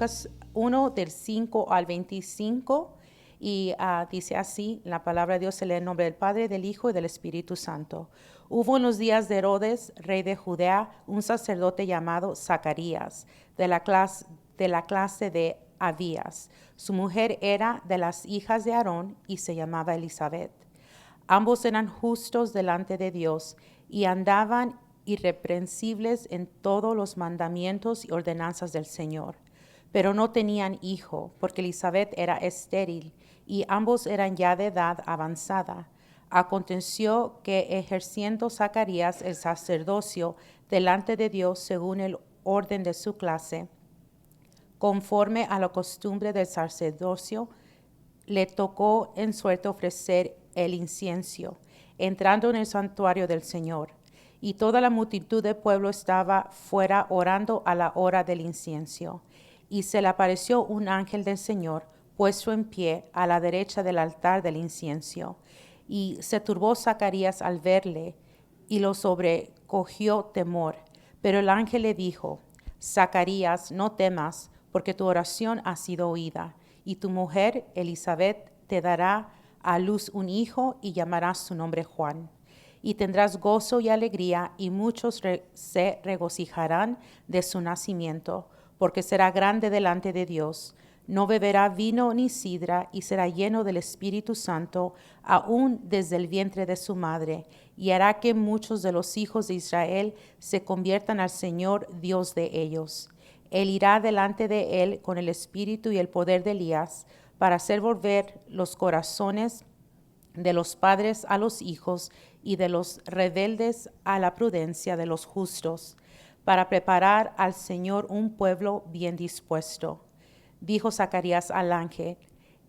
Lucas 1 del 5 al 25 y dice así, la palabra de Dios se lee en nombre del Padre, del Hijo y del Espíritu Santo. Hubo en los días de Herodes, rey de Judea, un sacerdote llamado Zacarías, de la clase de Abías. Su mujer era de las hijas de Aarón y se llamaba Elizabeth. Ambos eran justos delante de Dios y andaban irreprensibles en todos los mandamientos y ordenanzas del Señor. Pero no tenían hijo, porque Elizabeth era estéril y ambos eran ya de edad avanzada. Aconteció que ejerciendo Zacarías el sacerdocio delante de Dios según el orden de su clase, conforme a la costumbre del sacerdocio, le tocó en suerte ofrecer el incienso, entrando en el santuario del Señor. Y toda la multitud del pueblo estaba fuera orando a la hora del incienso. Y se le apareció un ángel del Señor, puesto en pie a la derecha del altar del incienso. Y se turbó Zacarías al verle, y lo sobrecogió temor. Pero el ángel le dijo: Zacarías, no temas, porque tu oración ha sido oída, y tu mujer Elizabeth te dará a luz un hijo y llamarás su nombre Juan. Y tendrás gozo y alegría, y muchos se regocijarán de su nacimiento, porque será grande delante de Dios. No beberá vino ni sidra, y será lleno del Espíritu Santo, aún desde el vientre de su madre, y hará que muchos de los hijos de Israel se conviertan al Señor, Dios de ellos. Él irá delante de él con el espíritu y el poder de Elías, para hacer volver los corazones de los padres a los hijos y de los rebeldes a la prudencia de los justos, para preparar al Señor un pueblo bien dispuesto. Dijo Zacarías al ángel: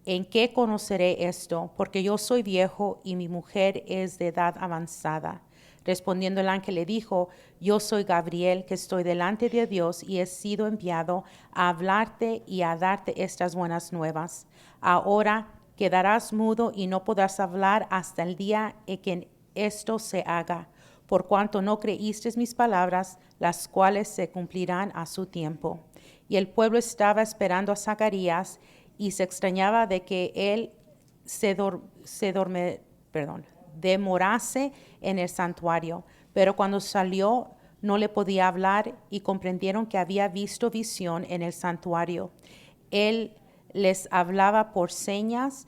¿En qué conoceré esto? Porque yo soy viejo y mi mujer es de edad avanzada. Respondiendo el ángel le dijo: Yo soy Gabriel, que estoy delante de Dios y he sido enviado a hablarte y a darte estas buenas nuevas. Ahora quedarás mudo y no podrás hablar hasta el día en que esto se haga, por cuanto no creíste mis palabras, las cuales se cumplirán a su tiempo. Y el pueblo estaba esperando a Zacarías y se extrañaba de que él demorase en el santuario. Pero cuando salió no le podía hablar y comprendieron que había visto visión en el santuario. Él les hablaba por señas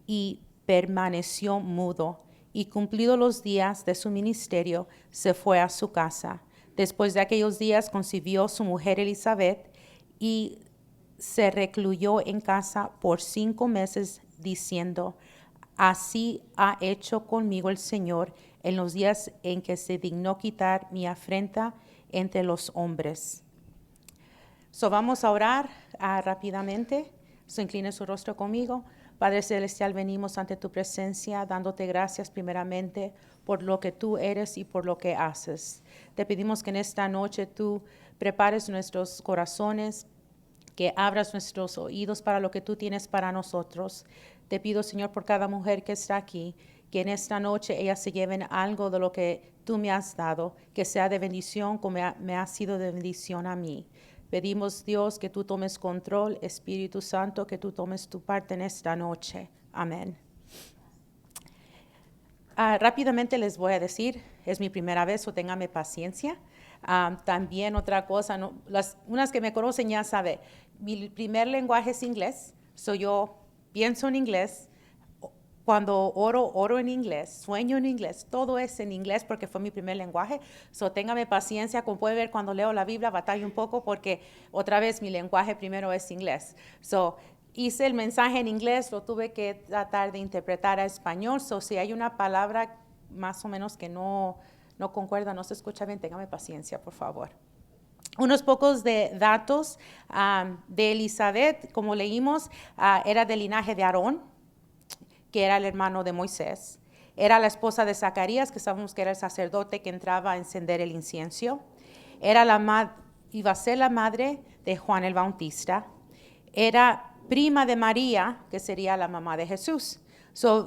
y permaneció mudo. Y cumplidos los días de su ministerio, se fue a su casa. Después de aquellos días concibió su mujer Elizabeth y se recluyó en casa por 5 meses, diciendo: Así ha hecho conmigo el Señor en los días en que se dignó quitar mi afrenta entre los hombres. Vamos a orar rápidamente. Incline su rostro conmigo. Padre Celestial, venimos ante tu presencia dándote gracias primeramente por lo que tú eres y por lo que haces. Te pedimos que en esta noche tú prepares nuestros corazones, que abras nuestros oídos para lo que tú tienes para nosotros. Te pido, Señor, por cada mujer que está aquí, que en esta noche ellas se lleven algo de lo que tú me has dado, que sea de bendición como me ha sido de bendición a mí. Pedimos, Dios, que tú tomes control, Espíritu Santo, que tú tomes tu parte en esta noche. Amén. Rápidamente les voy a decir, es mi primera vez, o téngame paciencia. También otra cosa, unas que me conocen ya saben, mi primer lenguaje es inglés, yo pienso en inglés, cuando oro en inglés, sueño en inglés, todo es en inglés porque fue mi primer lenguaje. Téngame paciencia, como puede ver cuando leo la Biblia batallo un poco porque otra vez mi lenguaje primero es inglés. Hice el mensaje en inglés, lo tuve que tratar de interpretar a español. Si hay una palabra más o menos que no concuerda, no se escucha bien, téngame paciencia, por favor. Unos pocos de datos de Elizabeth, como leímos, era del linaje de Aarón, que era el hermano de Moisés. Era la esposa de Zacarías, que sabemos que era el sacerdote que entraba a encender el incienso. Iba a ser la madre de Juan el Bautista. Era prima de María, que sería la mamá de Jesús.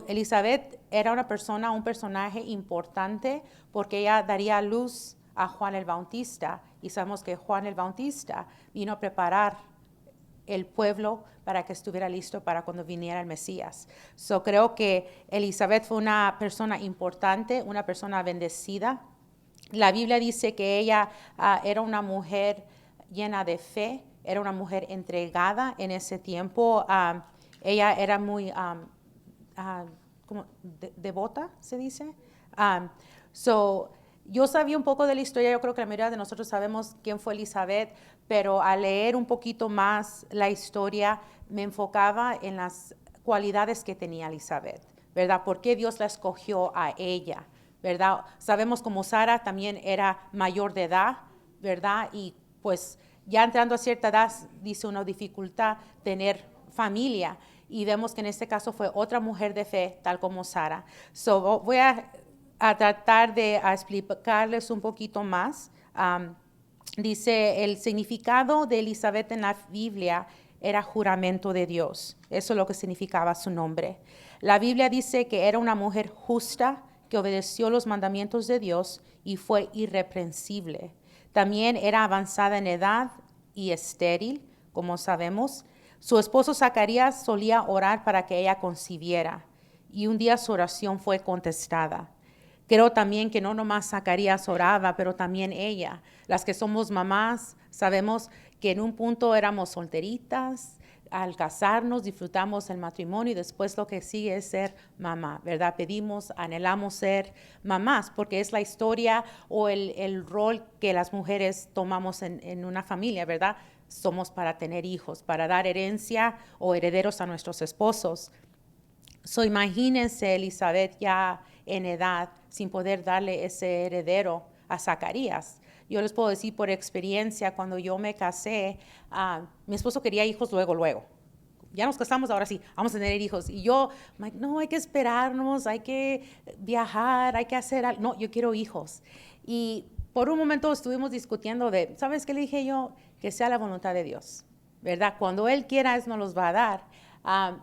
Elizabeth era un personaje importante porque ella daría luz a Juan el Bautista. Y sabemos que Juan el Bautista vino a preparar el pueblo para que estuviera listo para cuando viniera el Mesías. So, creo que Elizabeth fue una persona importante, una persona bendecida. La Biblia dice que ella era una mujer llena de fe, era una mujer entregada en ese tiempo. Ella era muy como devota, se dice. So, yo sabía un poco de la historia, yo creo que la mayoría de nosotros sabemos quién fue Elizabeth, pero al leer un poquito más la historia me enfocaba en las cualidades que tenía Elizabeth, ¿verdad? ¿Por qué Dios la escogió a ella? ¿Verdad? Sabemos como Sara también era mayor de edad, ¿verdad? Y pues ya entrando a cierta edad, dice una dificultad tener familia. Y vemos que en este caso fue otra mujer de fe, tal como Sara. So, voy a tratar de explicarles un poquito más. Dice, el significado de Elizabeth en la Biblia era juramento de Dios. Eso es lo que significaba su nombre. La Biblia dice que era una mujer justa, que obedeció los mandamientos de Dios y fue irreprensible. También era avanzada en edad y estéril, como sabemos. Su esposo Zacarías solía orar para que ella concibiera y un día su oración fue contestada. Creo también que no nomás Zacarías oraba, pero también ella. Las que somos mamás sabemos que en un punto éramos solteritas, al casarnos disfrutamos el matrimonio y después lo que sigue es ser mamá, ¿verdad? Pedimos, anhelamos ser mamás porque es la historia o el rol que las mujeres tomamos en una familia, ¿verdad? Somos para tener hijos, para dar herencia o herederos a nuestros esposos. So, imagínense Elizabeth ya en edad sin poder darle ese heredero a Zacarías. Yo les puedo decir por experiencia, cuando yo me casé, mi esposo quería hijos luego. Ya nos casamos, ahora sí, vamos a tener hijos. Y yo, no, hay que esperarnos, hay que viajar, hay que hacer algo. No, yo quiero hijos. Y por un momento estuvimos discutiendo de, ¿sabes qué le dije yo? Que sea la voluntad de Dios, ¿verdad? Cuando Él quiera, Él nos los va a dar.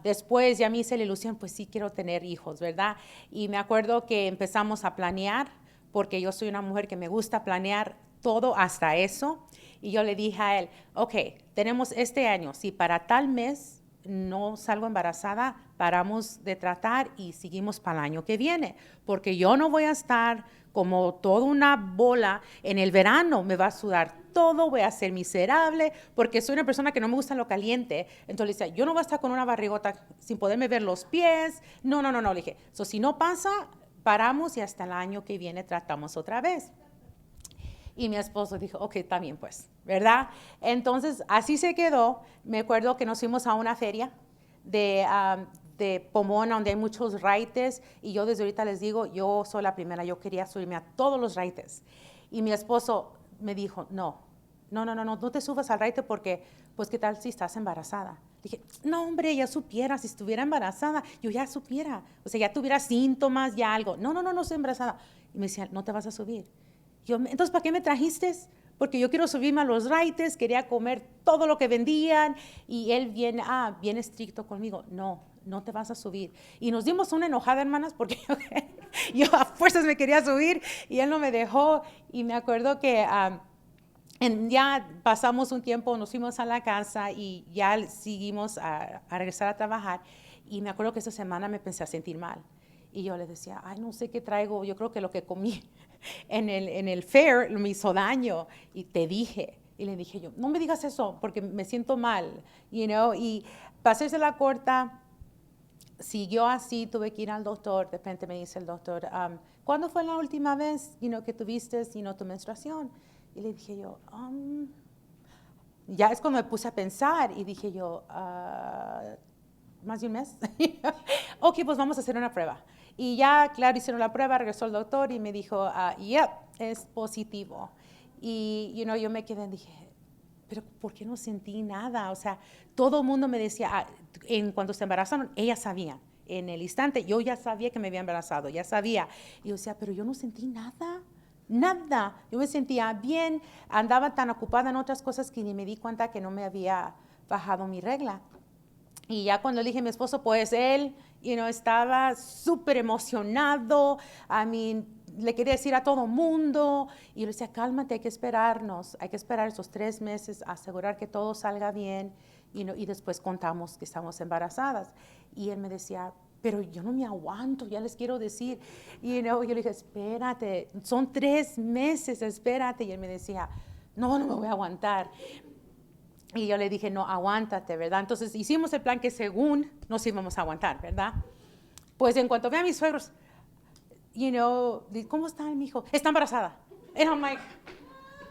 Después ya me hice la ilusión, pues sí quiero tener hijos, ¿verdad? Y me acuerdo que empezamos a planear, porque yo soy una mujer que me gusta planear todo hasta eso. Y yo le dije a él, ok, tenemos este año, si para tal mes no salgo embarazada, paramos de tratar y seguimos para el año que viene, porque yo no voy a estar como toda una bola en el verano, me va a sudar todo, voy a ser miserable, porque soy una persona que no me gusta lo caliente. Entonces le decía, yo no voy a estar con una barrigota sin poderme ver los pies. No, le dije, si no pasa, paramos y hasta el año que viene tratamos otra vez. Y mi esposo dijo, ok, también pues, ¿verdad? Entonces, así se quedó. Me acuerdo que nos fuimos a una feria de Pomona, donde hay muchos raites, y yo desde ahorita les digo, yo soy la primera, yo quería subirme a todos los raites. Y mi esposo me dijo, no te subas al raite porque, pues, ¿qué tal si estás embarazada? Dije, no, hombre, ya supiera, si estuviera embarazada, yo ya supiera, o sea, ya tuviera síntomas, ya algo. No estoy embarazada. Y me decía, no te vas a subir. Yo, entonces, ¿para qué me trajiste? Porque yo quiero subirme a los raites, quería comer todo lo que vendían, y él bien estricto conmigo, no te vas a subir. Y nos dimos una enojada, hermanas, porque yo a fuerzas me quería subir, y él no me dejó, y me acuerdo que ya pasamos un tiempo, nos fuimos a la casa, y ya seguimos a regresar a trabajar, y me acuerdo que esa semana me pensé a sentir mal. Y yo le decía, no sé qué traigo, yo creo que lo que comí en el fair me hizo daño. Y te dije, y le dije yo, no me digas eso porque me siento mal, y para hacerse la corta, siguió así, tuve que ir al doctor, de repente me dice el doctor, ¿cuándo fue la última vez que tuviste tu menstruación? Y le dije yo, ya es cuando me puse a pensar y dije yo, más de un mes. Ok, pues vamos a hacer una prueba. Y ya, claro, hicieron la prueba, regresó el doctor y me dijo, yep, es positivo. Y, yo me quedé y dije, pero ¿por qué no sentí nada? O sea, todo el mundo me decía, en cuando se embarazaron, ellas sabían. En el instante, yo ya sabía que me había embarazado, ya sabía. Y yo decía, pero yo no sentí nada. Yo me sentía bien, andaba tan ocupada en otras cosas que ni me di cuenta que no me había bajado mi regla. Y ya cuando le dije a mi esposo, pues él, estaba súper emocionado. Le quería decir a todo mundo. Y yo le decía, cálmate, hay que esperar esos 3 meses, asegurar que todo salga bien. y después contamos que estamos embarazadas. Y él me decía, pero yo no me aguanto, ya les quiero decir. Yo le dije, espérate, son 3 meses, espérate. Y él me decía, no me voy a aguantar. Y yo le dije, no, aguántate, ¿verdad? Entonces hicimos el plan que según nos íbamos a aguantar, ¿verdad? Pues en cuanto ve a mis suegros, ¿cómo está mi hijo? Está embarazada. And I'm like,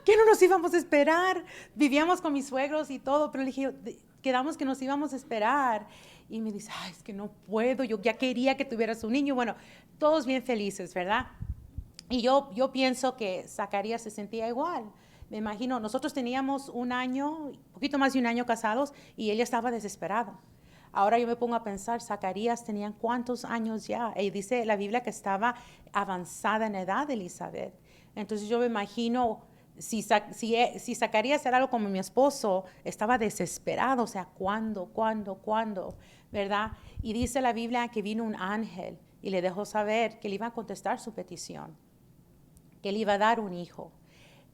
¿qué no nos íbamos a esperar? Vivíamos con mis suegros y todo, pero le dije, quedamos que nos íbamos a esperar. Y me dice, ay, es que no puedo, yo ya quería que tuvieras un niño. Bueno, todos bien felices, ¿verdad? Y yo pienso que Zacarías se sentía igual. Me imagino, nosotros teníamos un poquito más de un año casados y él estaba desesperado. Ahora yo me pongo a pensar, Zacarías tenía cuántos años ya. Y dice la Biblia que estaba avanzada en edad Elizabeth. Entonces yo me imagino, si Zacarías era algo como mi esposo, estaba desesperado. O sea, ¿cuándo? ¿Verdad? Y dice la Biblia que vino un ángel y le dejó saber que le iba a contestar su petición, que le iba a dar un hijo.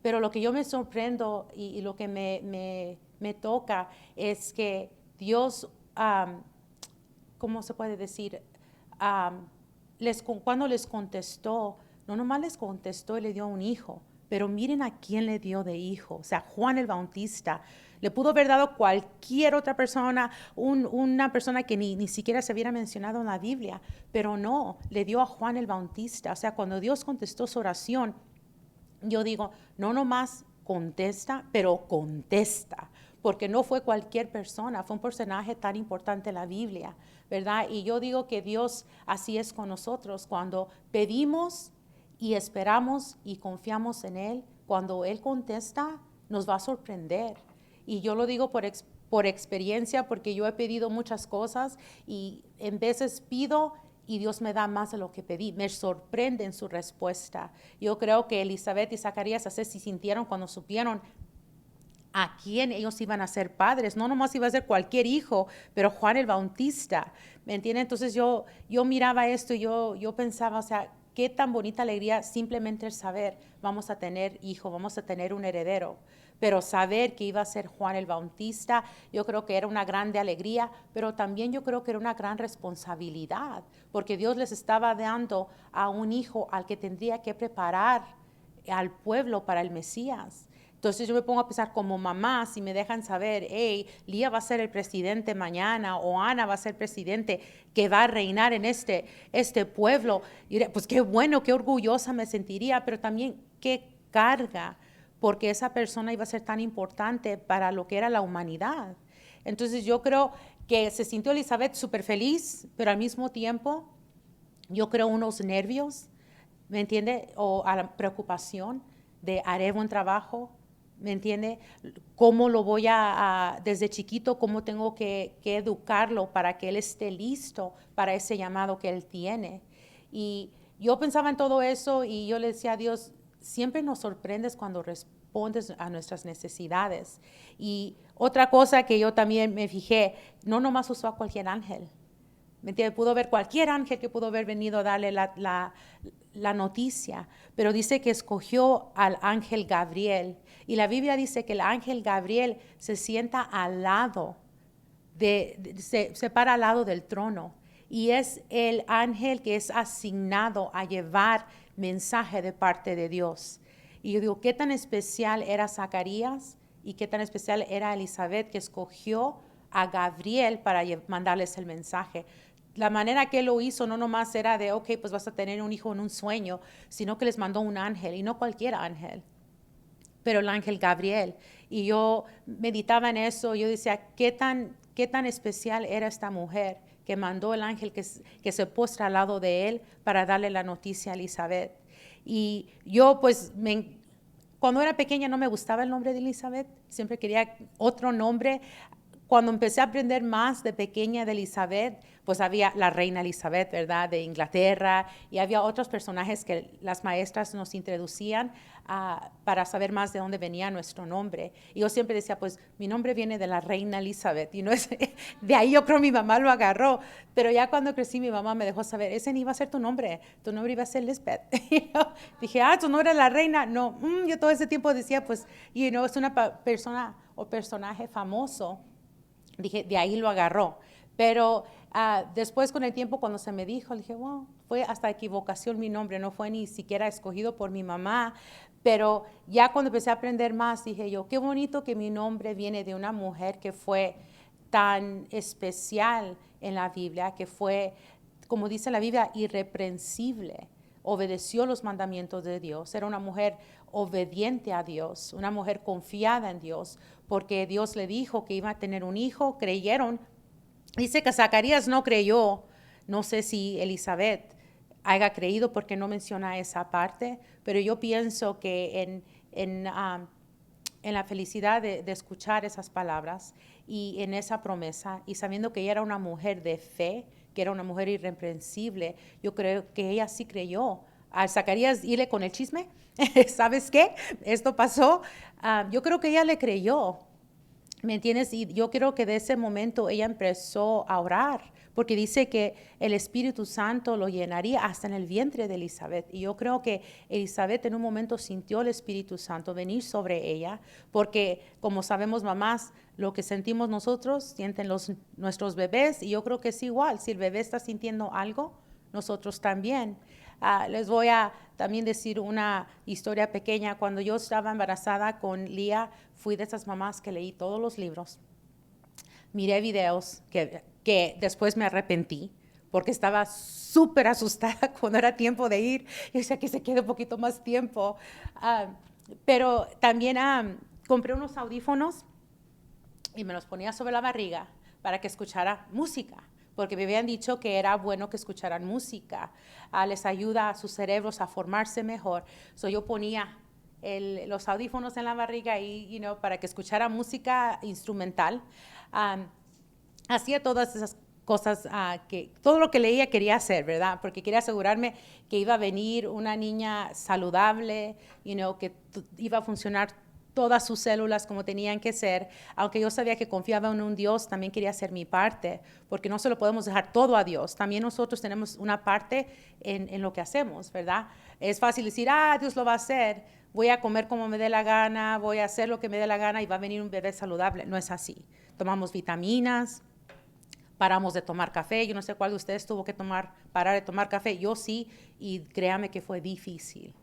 Pero lo que yo me sorprendo y lo que me toca es que Dios, ¿cómo se puede decir? Cuando les contestó, no nomás les contestó y le dio un hijo, pero miren a quién le dio de hijo. O sea, Juan el Bautista. Le pudo haber dado cualquier otra persona, una persona que ni siquiera se hubiera mencionado en la Biblia, pero no, le dio a Juan el Bautista. O sea, cuando Dios contestó su oración, yo digo, no nomás contesta, pero contesta, porque no fue cualquier persona, fue un personaje tan importante en la Biblia, ¿verdad? Y yo digo que Dios así es con nosotros, cuando pedimos y esperamos y confiamos en Él, cuando Él contesta, nos va a sorprender. Y yo lo digo por experiencia, porque yo he pedido muchas cosas y en veces pido y Dios me da más de lo que pedí. Me sorprende en su respuesta. Yo creo que Elizabeth y Zacarías así se sintieron cuando supieron a quién ellos iban a ser padres. No nomás iba a ser cualquier hijo, pero Juan el Bautista. ¿Me entienden? Entonces yo miraba esto y yo pensaba, o sea, qué tan bonita alegría simplemente el saber, vamos a tener hijo, vamos a tener un heredero. Pero saber que iba a ser Juan el Bautista, yo creo que era una grande alegría, pero también yo creo que era una gran responsabilidad, porque Dios les estaba dando a un hijo al que tendría que preparar al pueblo para el Mesías. Entonces yo me pongo a pensar como mamá, si me dejan saber, hey, Lía va a ser el presidente mañana o Ana va a ser presidente que va a reinar en este pueblo, y pues qué bueno, qué orgullosa me sentiría, pero también qué carga, porque esa persona iba a ser tan importante para lo que era la humanidad. Entonces yo creo que se sintió Elizabeth súper feliz, pero al mismo tiempo yo creo unos nervios, ¿me entiende? O a la preocupación de haré buen trabajo, ¿me entiende? ¿Cómo lo voy desde chiquito, cómo tengo que educarlo para que él esté listo para ese llamado que él tiene? Y yo pensaba en todo eso y yo le decía a Dios, siempre nos sorprendes cuando respondes a nuestras necesidades. Y otra cosa que yo también me fijé, no nomás usó a cualquier ángel. ¿Me entiende? Pudo haber cualquier ángel que pudo haber venido a darle la noticia, pero dice que escogió al ángel Gabriel. Y la Biblia dice que el ángel Gabriel se sienta al lado, se para al lado del trono. Y es el ángel que es asignado a llevar mensaje de parte de Dios. Y yo digo, ¿qué tan especial era Zacarías y qué tan especial era Elizabeth que escogió a Gabriel para mandarles el mensaje? La manera que él lo hizo no nomás era de, ok, pues vas a tener un hijo en un sueño, sino que les mandó un ángel, y no cualquier ángel, pero el ángel Gabriel. Y yo meditaba en eso, yo decía, ¿qué tan especial era esta mujer que mandó el ángel que se postra al lado de él para darle la noticia a Elizabeth? Y yo pues cuando era pequeña no me gustaba el nombre de Elizabeth, siempre quería otro nombre. Cuando empecé a aprender más de pequeña de Elizabeth, pues había la reina Elizabeth, ¿verdad?, de Inglaterra, y había otros personajes que las maestras nos introducían para saber más de dónde venía nuestro nombre. Y yo siempre decía, pues mi nombre viene de la reina Elizabeth, y no es, de ahí yo creo mi mamá lo agarró. Pero ya cuando crecí, mi mamá me dejó saber, ese ni iba a ser tu nombre iba a ser Lisbeth. Y yo dije, tu nombre es la reina. No, yo todo ese tiempo decía, pues, es una persona o personaje famoso. Dije, de ahí lo agarró. Pero después con el tiempo cuando se me dijo, dije, wow, fue hasta equivocación mi nombre, no fue ni siquiera escogido por mi mamá. Pero ya cuando empecé a aprender más, dije yo, qué bonito que mi nombre viene de una mujer que fue tan especial en la Biblia, que fue, como dice la Biblia, irreprensible. Obedeció los mandamientos de Dios, era una mujer obediente a Dios, una mujer confiada en Dios, porque Dios le dijo que iba a tener un hijo, creyeron. Dice que Zacarías no creyó, no sé si Elizabeth haya creído porque no menciona esa parte, pero yo pienso que en la felicidad de escuchar esas palabras y en esa promesa y sabiendo que ella era una mujer de fe, que era una mujer irreprensible, yo creo que ella sí creyó. A Zacarías irle con el chisme, ¿sabes qué? Esto pasó. Yo creo que ella le creyó. ¿Me entiendes? Y yo creo que de ese momento ella empezó a orar, porque dice que el Espíritu Santo lo llenaría hasta en el vientre de Elizabeth. Y yo creo que Elizabeth en un momento sintió el Espíritu Santo venir sobre ella, porque como sabemos mamás, lo que sentimos nosotros sienten nuestros bebés, y yo creo que es igual, si el bebé está sintiendo algo, nosotros también. Les voy a también decir una historia pequeña. Cuando yo estaba embarazada con Lía, fui de esas mamás que leí todos los libros, miré videos que después me arrepentí porque estaba súper asustada cuando era tiempo de ir. Yo decía que se quede un poquito más tiempo. Pero también compré unos audífonos y me los ponía sobre la barriga para que escuchara música, porque me habían dicho que era bueno que escucharan música, les ayuda a sus cerebros a formarse mejor. So yo ponía los audífonos en la barriga y para que escuchara música instrumental. Hacía todas esas cosas que todo lo que leía quería hacer, ¿verdad? Porque quería asegurarme que iba a venir una niña saludable, que iba a funcionar todas sus células como tenían que ser. Aunque yo sabía que confiaba en un Dios, también quería hacer mi parte, porque no se lo podemos dejar todo a Dios. También nosotros tenemos una parte en lo que hacemos, ¿verdad? Es fácil decir, Dios lo va a hacer, voy a comer como me dé la gana, voy a hacer lo que me dé la gana y va a venir un bebé saludable. No es así. Tomamos vitaminas, paramos de tomar café. Yo no sé cuál de ustedes tuvo que parar de tomar café. Yo sí, y créame que fue difícil.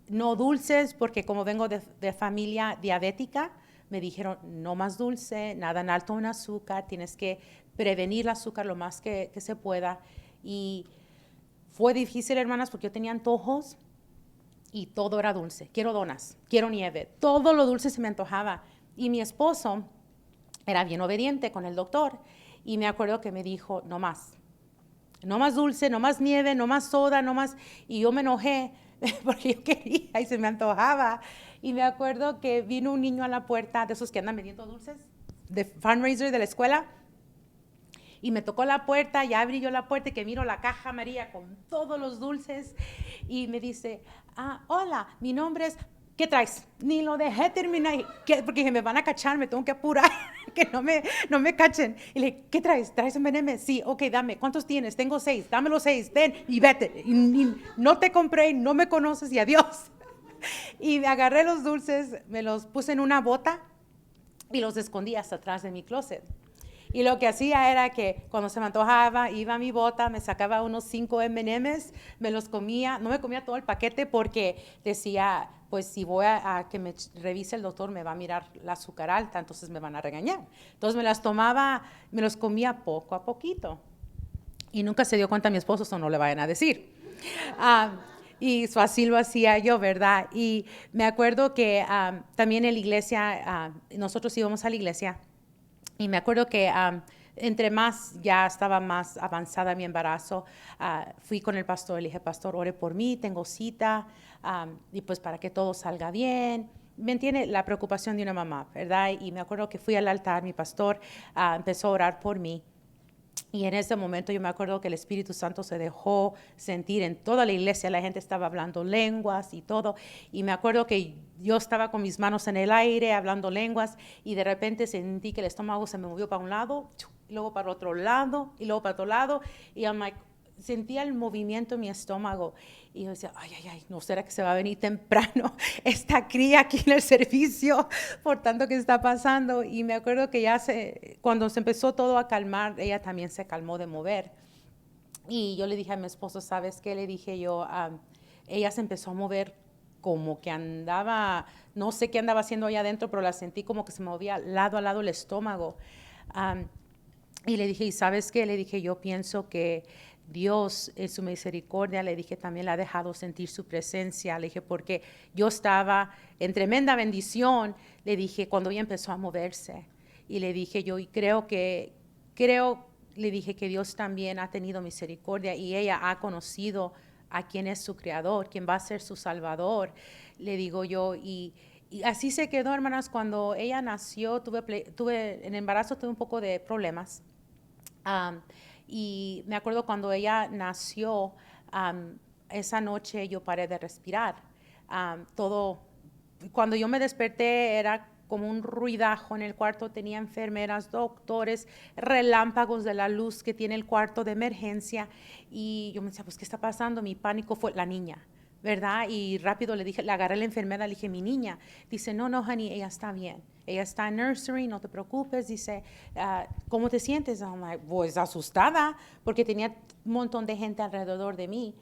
No dulces, porque como vengo de familia diabética, me dijeron no más dulce, nada en alto en azúcar, tienes que prevenir el azúcar lo más que se pueda. Y fue difícil, hermanas, porque yo tenía antojos y todo era dulce. Quiero donas, quiero nieve, todo lo dulce se me antojaba. Y mi esposo era bien obediente con el doctor y me acuerdo que me dijo, no más dulce, no más nieve, no más soda, no más. Y yo me enojé porque yo quería y se me antojaba. Y me acuerdo que vino un niño a la puerta, de esos que andan vendiendo dulces, de fundraiser de la escuela, y me tocó la puerta, y abrí yo la puerta y que miro la caja María con todos los dulces y me dice, hola, mi nombre es, ¿qué traes? Ni lo dejé terminar, porque dije, me van a cachar, me tengo que apurar, que no me cachen. Y le dije, ¿qué traes? ¿Traes un M&M? Sí, ok, dame. ¿Cuántos tienes? Tengo 6, dame los 6, ven y vete. Y no te compré, no me conoces y adiós. Y me agarré los dulces, me los puse en una bota y los escondí hasta atrás de mi closet. Y lo que hacía era que cuando se me antojaba, iba a mi bota, me sacaba unos 5 M&Ms, me los comía, no me comía todo el paquete porque decía, pues si voy a que me revise el doctor, me va a mirar la azúcar alta, entonces me van a regañar. Entonces me las tomaba, me los comía poco a poquito. Y nunca se dio cuenta mi esposo, eso no le vayan a decir. Y así lo hacía yo, ¿verdad? Y me acuerdo que también en la iglesia, nosotros íbamos a la iglesia, y me acuerdo que entre más ya estaba más avanzada mi embarazo, fui con el pastor, le dije, pastor, ore por mí, tengo cita, y pues para que todo salga bien. ¿Me entiende? La preocupación de una mamá, ¿verdad? Y me acuerdo que fui al altar, mi pastor empezó a orar por mí. Y en ese momento yo me acuerdo que el Espíritu Santo se dejó sentir en toda la iglesia, la gente estaba hablando lenguas y todo. Y me acuerdo que yo estaba con mis manos en el aire hablando lenguas y de repente sentí que el estómago se me movió para un lado, y luego para otro lado, y luego para otro lado. Y I'm like, sentía el movimiento en mi estómago y yo decía, ay, ¿no será que se va a venir temprano esta cría aquí en el servicio por tanto que está pasando? Y me acuerdo que cuando se empezó todo a calmar, ella también se calmó de mover. Y yo le dije a mi esposo, ¿sabes qué? Le dije yo, ella se empezó a mover como que andaba, no sé qué andaba haciendo allá adentro, pero la sentí como que se movía lado a lado el estómago. Um, y le dije, ¿y sabes qué? Le dije, yo pienso que Dios en su misericordia, le dije, también le ha dejado sentir su presencia. Le dije, porque yo estaba en tremenda bendición, le dije, cuando ella empezó a moverse. Y le dije yo, y le dije que Dios también ha tenido misericordia y ella ha conocido a quien es su creador, quien va a ser su salvador, le digo yo. Y así se quedó, hermanas. Cuando ella nació, en embarazo tuve un poco de problemas. Y me acuerdo cuando ella nació, esa noche yo paré de respirar. Cuando yo me desperté era como un ruidajo en el cuarto, tenía enfermeras, doctores, relámpagos de la luz que tiene el cuarto de emergencia. Y yo me decía, pues, ¿qué está pasando? Mi pánico fue la niña, ¿verdad? Y rápido le agarré a la enfermera, le dije, mi niña. Dice, no, honey, ella está bien. Ella está en nursery, no te preocupes. Dice, ¿cómo te sientes? I'm like, pues asustada, porque tenía un montón de gente alrededor de mí.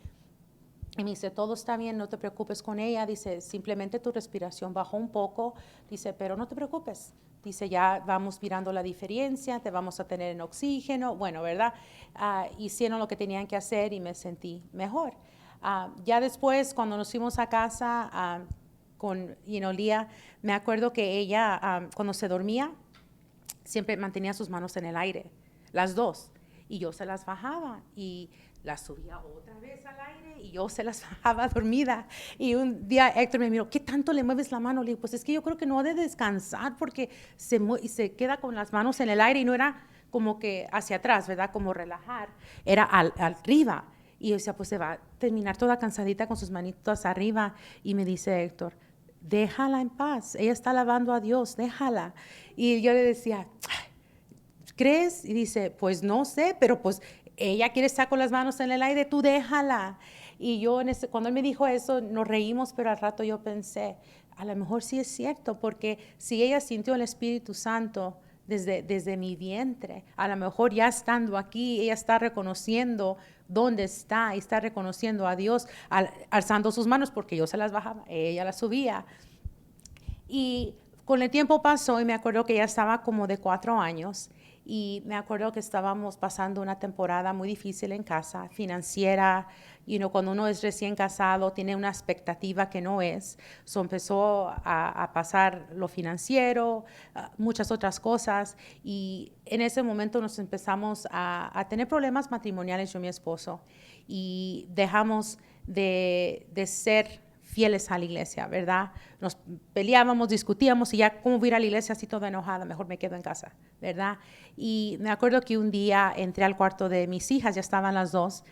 Y me dice, todo está bien, no te preocupes con ella. Dice, simplemente tu respiración bajó un poco. Dice, pero no te preocupes. Dice, ya vamos mirando la diferencia, te vamos a tener en oxígeno. Bueno, ¿verdad? Hicieron lo que tenían que hacer y me sentí mejor. Ya después, cuando nos fuimos a casa con Lía, me acuerdo que ella, cuando se dormía, siempre mantenía sus manos en el aire, las dos. Y yo se las bajaba y las subía otra vez al aire y yo se las bajaba dormida. Y un día Héctor me miró, ¿qué tanto le mueves la mano? Le digo, pues es que yo creo que no ha de descansar porque se queda con las manos en el aire y no era como que hacia atrás, ¿verdad? Como relajar, era arriba. Y yo decía, pues se va a terminar toda cansadita con sus manitos arriba. Y me dice Héctor, déjala en paz, ella está alabando a Dios, déjala. Y yo le decía, ¿crees? Y dice, pues no sé, pero pues ella quiere estar con las manos en el aire, tú déjala. Y yo, cuando él me dijo eso, nos reímos, pero al rato yo pensé, a lo mejor sí es cierto, porque si ella sintió el Espíritu Santo desde mi vientre, a lo mejor ya estando aquí, ella está reconociendo dónde está y está reconociendo a Dios, alzando sus manos, porque yo se las bajaba, ella las subía. Y con el tiempo pasó y me acuerdo que ella estaba como de 4 años y me acuerdo que estábamos pasando una temporada muy difícil en casa, financiera. Cuando uno es recién casado tiene una expectativa que no es. Empezó a pasar lo financiero, muchas otras cosas, y en ese momento nos empezamos a tener problemas matrimoniales yo y mi esposo, y dejamos de ser fieles a la iglesia, ¿verdad? Nos peleábamos, discutíamos y ya, ¿cómo voy a ir a la iglesia así toda enojada? Mejor me quedo en casa, ¿verdad? Y me acuerdo que un día entré al cuarto de mis hijas, ya estaban las dos,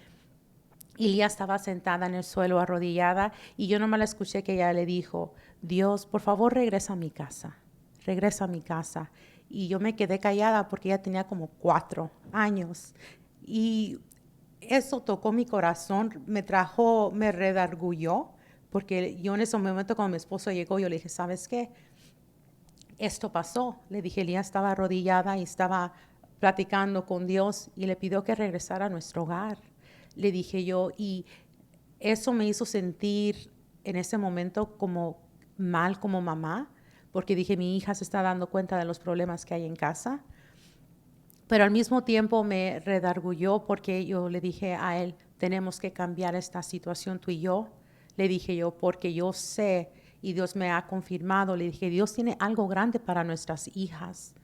y Lía estaba sentada en el suelo arrodillada y yo nomás la escuché que ella le dijo, Dios, por favor regresa a mi casa, regresa a mi casa. Y yo me quedé callada porque ella tenía como 4 años y eso tocó mi corazón, me redargulló, porque yo en ese momento cuando mi esposo llegó, yo le dije, ¿sabes qué? Esto pasó. Le dije, Lía estaba arrodillada y estaba platicando con Dios y le pidió que regresara a nuestro hogar. Le dije yo, y eso me hizo sentir en ese momento como mal como mamá, porque dije, mi hija se está dando cuenta de los problemas que hay en casa. Pero al mismo tiempo me redargulló porque yo le dije a él, tenemos que cambiar esta situación tú y yo. Le dije yo, porque yo sé, y Dios me ha confirmado, le dije, Dios tiene algo grande para nuestras hijas.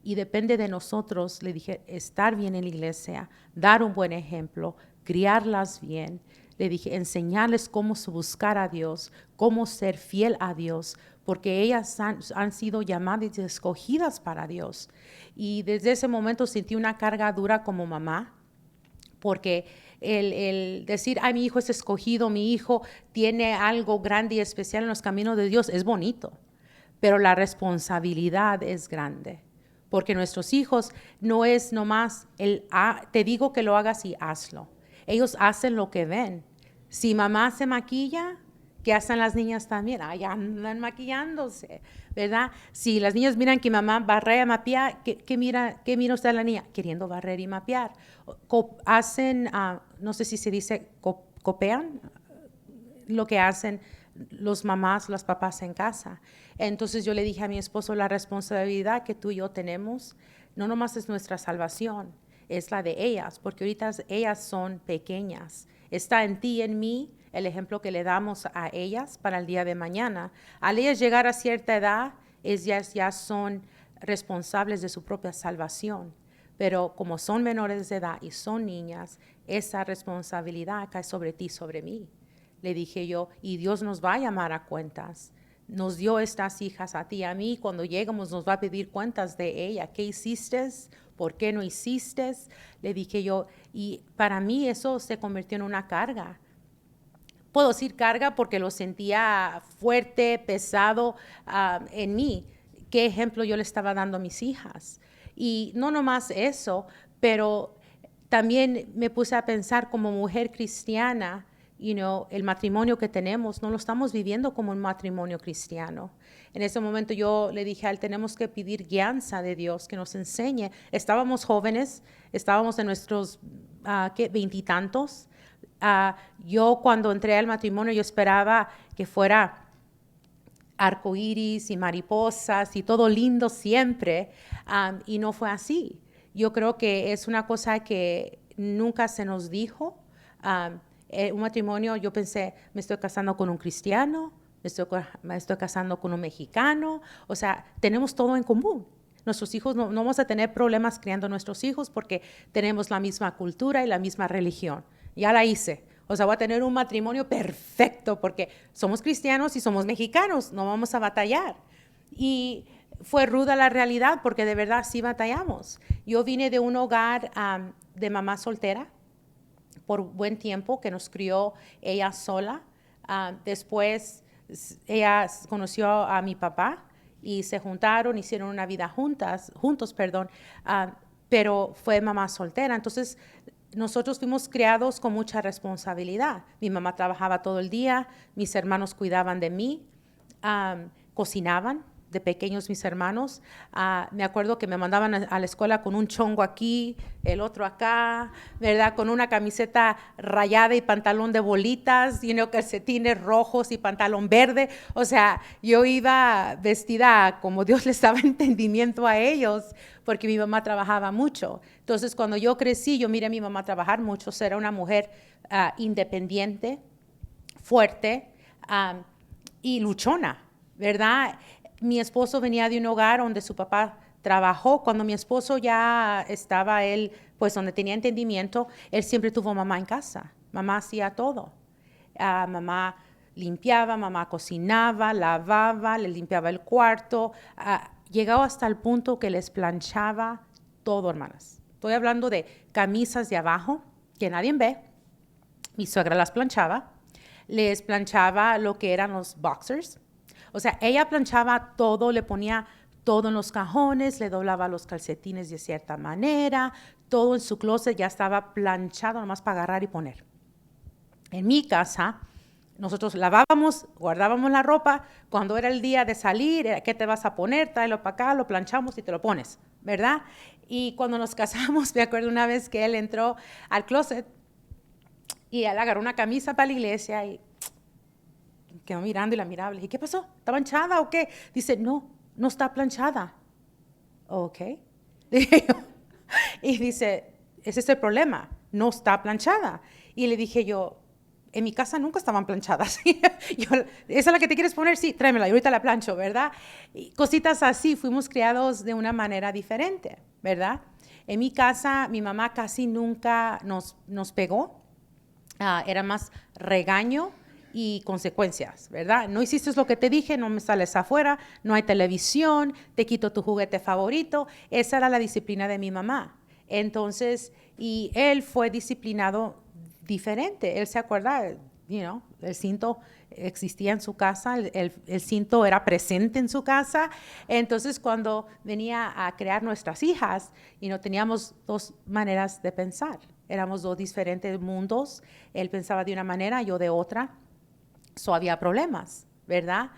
Y depende de nosotros, le dije, estar bien en la iglesia, dar un buen ejemplo, criarlas bien. Le dije, enseñarles cómo buscar a Dios, cómo ser fiel a Dios, porque ellas han sido llamadas y escogidas para Dios. Y desde ese momento sentí una carga dura como mamá, porque el decir, ay, mi hijo es escogido, mi hijo tiene algo grande y especial en los caminos de Dios, es bonito, pero la responsabilidad es grande, porque nuestros hijos no es nomás te digo que lo hagas y hazlo. ellos hacen lo que ven. Si mamá se maquilla, ¿qué hacen las niñas también? Ay, andan maquillándose, ¿verdad? Si las niñas miran que mamá barre, mapea, ¿qué mira usted la niña? Queriendo barrer y mapear. Hacen, no sé si se dice, copian lo que hacen los mamás, los papás en casa. Entonces yo le dije a mi esposo, la responsabilidad que tú y yo tenemos, no nomás es nuestra salvación, es la de ellas, porque ahorita ellas son pequeñas. Está en ti y en mí el ejemplo que le damos a ellas para el día de mañana. Al ellas llegar a cierta edad, ellas ya son responsables de su propia salvación. Pero como son menores de edad y son niñas, esa responsabilidad cae sobre ti, sobre mí. Le dije yo, y Dios nos va a llamar a cuentas. Nos dio estas hijas a ti y a mí. Cuando lleguemos nos va a pedir cuentas de ella. ¿Qué hiciste? ¿Por qué no hiciste? Le dije yo, y para mí eso se convirtió en una carga. Puedo decir carga porque lo sentía fuerte, pesado en mí. ¿Qué ejemplo yo le estaba dando a mis hijas? Y no nomás eso, pero también me puse a pensar como mujer cristiana, el matrimonio que tenemos, no lo estamos viviendo como un matrimonio cristiano. En ese momento yo le dije a él, tenemos que pedir guianza de Dios, que nos enseñe. Estábamos jóvenes, estábamos en nuestros veintitantos. Yo cuando entré al matrimonio, yo esperaba que fuera arcoíris y mariposas y todo lindo siempre, y no fue así. Yo creo que es una cosa que nunca se nos dijo. Un matrimonio, yo pensé, me estoy casando con un cristiano, me estoy casando con un mexicano, o sea, tenemos todo en común. Nuestros hijos, no vamos a tener problemas criando a nuestros hijos porque tenemos la misma cultura y la misma religión. Ya la hice. O sea, voy a tener un matrimonio perfecto porque somos cristianos y somos mexicanos, no vamos a batallar. Y fue ruda la realidad porque de verdad sí batallamos. Yo vine de un hogar de mamá soltera por buen tiempo, que nos crió ella sola. Después ella conoció a mi papá y se juntaron, hicieron una vida juntos, pero fue mamá soltera. Entonces, nosotros fuimos criados con mucha responsabilidad. Mi mamá trabajaba todo el día, mis hermanos cuidaban de mí, cocinaban de pequeños mis hermanos. Me acuerdo que me mandaban a la escuela con un chongo aquí, el otro acá, ¿verdad? Con una camiseta rayada y pantalón de bolitas, calcetines rojos y pantalón verde. O sea, yo iba vestida como Dios les daba entendimiento a ellos, porque mi mamá trabajaba mucho. Entonces, cuando yo crecí, yo miré a mi mamá trabajar mucho. Era una mujer independiente, fuerte y luchona, ¿verdad? Mi esposo venía de un hogar donde su papá trabajó. Cuando mi esposo ya estaba pues donde tenía entendimiento, él siempre tuvo mamá en casa. Mamá hacía todo. Mamá limpiaba, mamá cocinaba, lavaba, le limpiaba el cuarto. Llegaba hasta el punto que les planchaba todo, hermanas. Estoy hablando de camisas de abajo que nadie ve. Mi suegra las planchaba. Les planchaba lo que eran los boxers. O sea, ella planchaba todo, le ponía todo en los cajones, le doblaba los calcetines de cierta manera, todo en su closet ya estaba planchado nomás para agarrar y poner. En mi casa, nosotros lavábamos, guardábamos la ropa, cuando era el día de salir, ¿qué te vas a poner? Tráelo para acá, lo planchamos y te lo pones, ¿verdad? Y cuando nos casamos, me acuerdo una vez que él entró al closet y él agarró una camisa para la iglesia y quedó mirando y la miraba. Le dije, ¿qué pasó? ¿Está planchada o qué? Dice, no está planchada. Ok. Y dice, ese es el problema, no está planchada. Y le dije yo, en mi casa nunca estaban planchadas. ¿Esa es la que te quieres poner? Sí, tráemela, y ahorita la plancho, ¿verdad? Y cositas así, fuimos criados de una manera diferente, ¿verdad? En mi casa, mi mamá casi nunca nos pegó. Era más regaño y consecuencias, ¿verdad? No hiciste lo que te dije, no me sales afuera, no hay televisión, te quito tu juguete favorito. Esa era la disciplina de mi mamá. Entonces, y él fue disciplinado diferente. Él se acuerda, el cinto existía en su casa, el cinto era presente en su casa. Entonces, cuando venía a crear nuestras hijas, teníamos dos maneras de pensar. éramos dos diferentes mundos. Él pensaba de una manera, yo de otra. So había problemas, ¿verdad?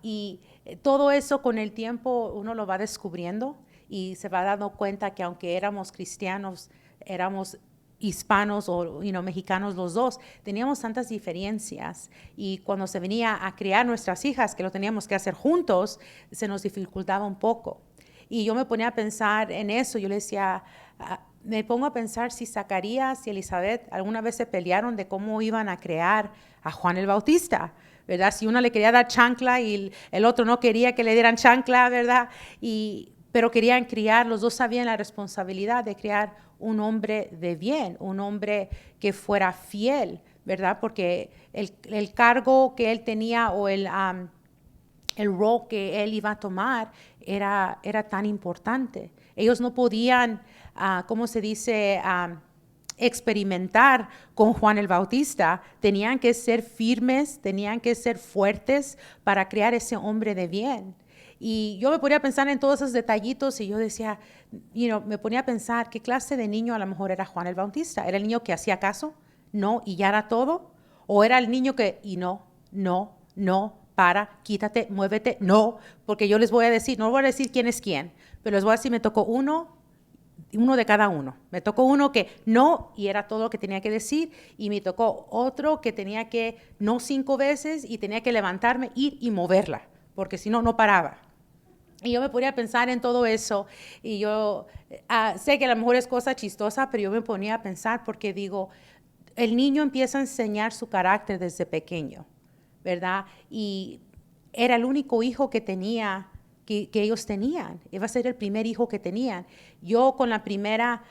Y todo eso con el tiempo uno lo va descubriendo y se va dando cuenta que aunque éramos cristianos, éramos hispanos o mexicanos los dos, teníamos tantas diferencias y cuando se venía a criar nuestras hijas, que lo teníamos que hacer juntos, se nos dificultaba un poco. Y yo me ponía a pensar en eso, yo le decía, me pongo a pensar si Zacarías y Elizabeth alguna vez se pelearon de cómo iban a crear a Juan el Bautista, ¿verdad? Si uno le quería dar chancla y el otro no quería que le dieran chancla, ¿verdad? Pero querían criar, los dos sabían la responsabilidad de criar un hombre de bien, un hombre que fuera fiel, ¿verdad? Porque el cargo que él tenía o el rol que él iba a tomar era tan importante. Ellos no podían, ¿cómo se dice?, experimentar con Juan el Bautista. Tenían que ser firmes, tenían que ser fuertes para crear ese hombre de bien. Y yo me ponía a pensar en todos esos detallitos y yo decía, me ponía a pensar qué clase de niño a lo mejor era Juan el Bautista. ¿Era el niño que hacía caso? No, y ya era todo. ¿O era el niño que, y no, para, quítate, muévete? No, porque yo les voy a decir, no voy a decir quién es quién, pero les voy a decir, me tocó uno de cada uno. Me tocó uno que no, y era todo lo que tenía que decir, y me tocó otro que tenía que no 5 veces y tenía que levantarme, ir y moverla, porque si no, no paraba. Y yo me ponía a pensar en todo eso, y yo sé que a lo mejor es cosa chistosa, pero yo me ponía a pensar porque digo, el niño empieza a enseñar su carácter desde pequeño, ¿verdad? Y era el único hijo que tenía, que ellos tenían. Iba a ser el primer hijo que tenían. Yo con la primera,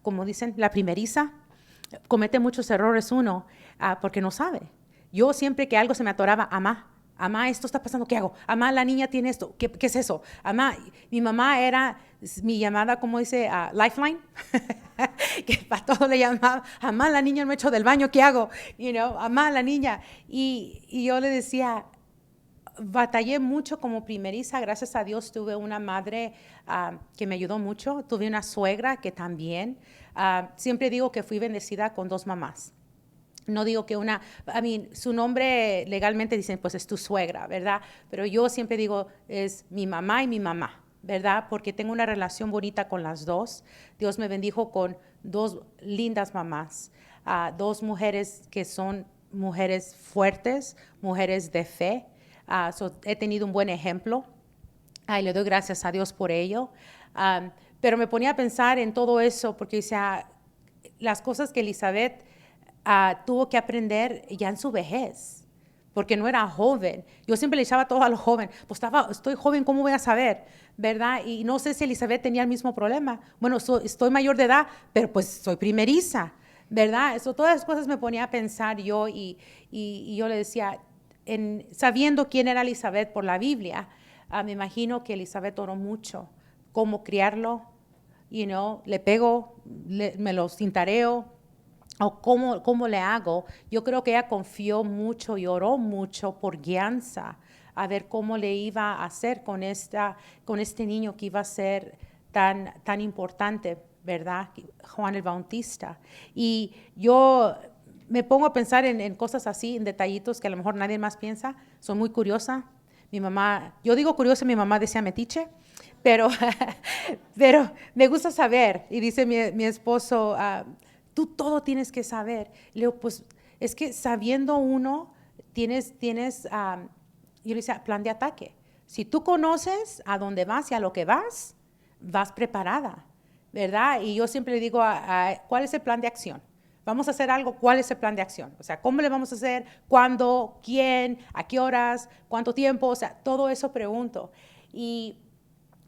como dicen, la primeriza, comete muchos errores uno, porque no sabe. Yo siempre que algo se me atoraba, amá, esto está pasando, ¿qué hago? Amá, la niña tiene esto, ¿qué es eso? Amá, mi mamá era mi llamada, como dice, Lifeline, que para todo le llamaba, amá, la niña no me echó del baño, ¿qué hago? Amá, la niña. Y yo le decía, batallé mucho como primeriza, gracias a Dios tuve una madre que me ayudó mucho, tuve una suegra que también, siempre digo que fui bendecida con 2 mamás. No digo que su nombre legalmente dicen, pues es tu suegra, ¿verdad? Pero yo siempre digo, es mi mamá y mi mamá, ¿verdad? Porque tengo una relación bonita con las dos. Dios me bendijo con 2 lindas mamás, 2 mujeres que son mujeres fuertes, mujeres de fe. He tenido un buen ejemplo. Y le doy gracias a Dios por ello. Pero me ponía a pensar en todo eso, porque decía, las cosas que Elizabeth tuvo que aprender ya en su vejez, porque no era joven. Yo siempre le echaba todo a lo joven. Pues estoy joven, ¿cómo voy a saber? ¿Verdad? Y no sé si Elizabeth tenía el mismo problema. Bueno, estoy mayor de edad, pero pues soy primeriza, ¿verdad? Todas las cosas me ponía a pensar yo y yo le decía, sabiendo quién era Elizabeth por la Biblia, me imagino que Elizabeth oró mucho, cómo criarlo, le pego, me lo cintareo, o cómo le hago. Yo creo que ella confió mucho y oró mucho por guianza, a ver cómo le iba a hacer con este niño que iba a ser tan importante, ¿verdad? Juan el Bautista. Y yo me pongo a pensar en cosas así, en detallitos que a lo mejor nadie más piensa. Soy muy curiosa. Mi mamá, yo digo curiosa, mi mamá decía metiche, pero, pero me gusta saber. Y dice mi esposo, tú todo tienes que saber. Le digo, pues es que sabiendo uno, tienes yo le decía, plan de ataque. Si tú conoces a dónde vas y a lo que vas preparada, ¿verdad? Y yo siempre le digo, ¿cuál es el plan de acción? Vamos a hacer algo, ¿cuál es el plan de acción? O sea, ¿cómo le vamos a hacer? ¿Cuándo? ¿Quién? ¿A qué horas? ¿Cuánto tiempo? O sea, todo eso pregunto. Y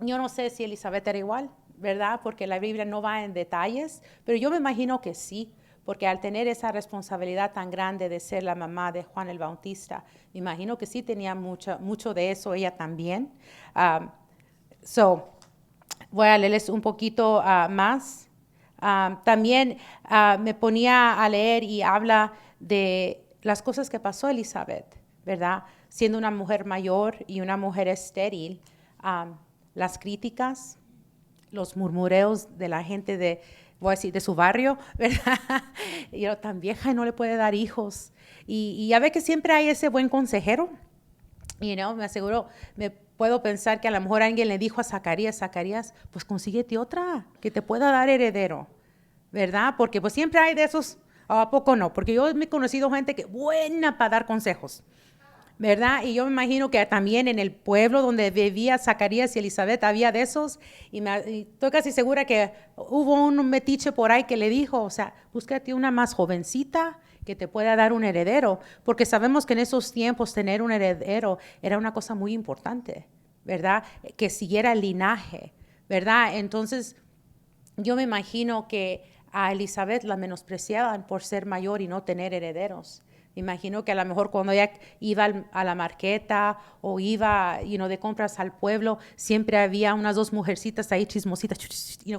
yo no sé si Elizabeth era igual, ¿verdad? Porque la Biblia no va en detalles, pero yo me imagino que sí, porque al tener esa responsabilidad tan grande de ser la mamá de Juan el Bautista, me imagino que sí tenía mucho de eso ella también. Voy a leerles un poquito más. También me ponía a leer y habla de las cosas que pasó Elizabeth, ¿verdad? Siendo una mujer mayor y una mujer estéril, las críticas, los murmureos de la gente voy a decir, de su barrio, ¿verdad? Y yo, tan vieja y no le puede dar hijos. Y ya ve que siempre hay ese buen consejero. Y me aseguro, me puedo pensar que a lo mejor alguien le dijo a Zacarías, pues consíguete otra que te pueda dar heredero, ¿verdad? Porque pues siempre hay de esos, ¿a poco no? Porque yo me he conocido gente que buena para dar consejos, ¿verdad? Y yo me imagino que también en el pueblo donde vivía Zacarías y Elizabeth había de esos, y estoy casi segura que hubo un metiche por ahí que le dijo, o sea, búscate una más jovencita que te pueda dar un heredero, porque sabemos que en esos tiempos tener un heredero era una cosa muy importante, ¿verdad? Que siguiera el linaje, ¿verdad? Entonces, yo me imagino que a Elizabeth la menospreciaban por ser mayor y no tener herederos. Me imagino que a lo mejor cuando ella iba a la marqueta o iba de compras al pueblo, siempre había unas dos mujercitas ahí chismositas,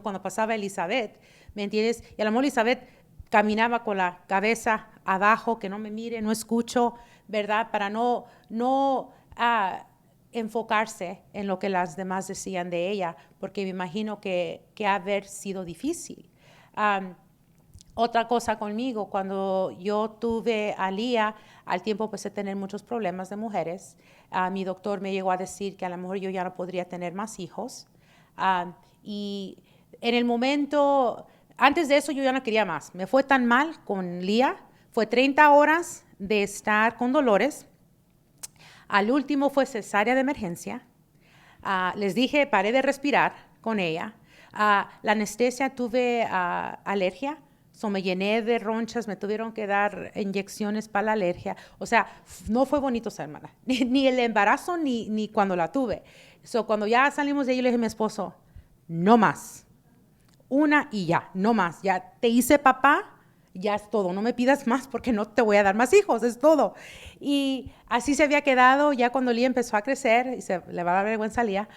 cuando pasaba Elizabeth, ¿me entiendes? Y a lo mejor Elizabeth caminaba con la cabeza abajo, que no me mire, no escucho, ¿verdad? Para no enfocarse en lo que las demás decían de ella, porque me imagino que ha haber sido difícil. Otra cosa conmigo, cuando yo tuve a Lía, al tiempo empecé a tener muchos problemas de mujeres. Mi doctor me llegó a decir que a lo mejor yo ya no podría tener más hijos. Y en el momento, antes de eso yo ya no quería más. Me fue tan mal con Lía, fue 30 horas de estar con dolores. Al último fue cesárea de emergencia. Les dije, paré de respirar con ella. La anestesia, tuve alergia. Me llené de ronchas, me tuvieron que dar inyecciones para la alergia. O sea, no fue bonito ser hermana. Ni el embarazo, ni cuando la tuve. Cuando ya salimos de ahí, le dije a mi esposo, no más. Una y ya, no más. Ya te hice papá, ya es todo. No me pidas más porque no te voy a dar más hijos, es todo. Y así se había quedado ya cuando Lía empezó a crecer y se le va a dar vergüenza a Lía,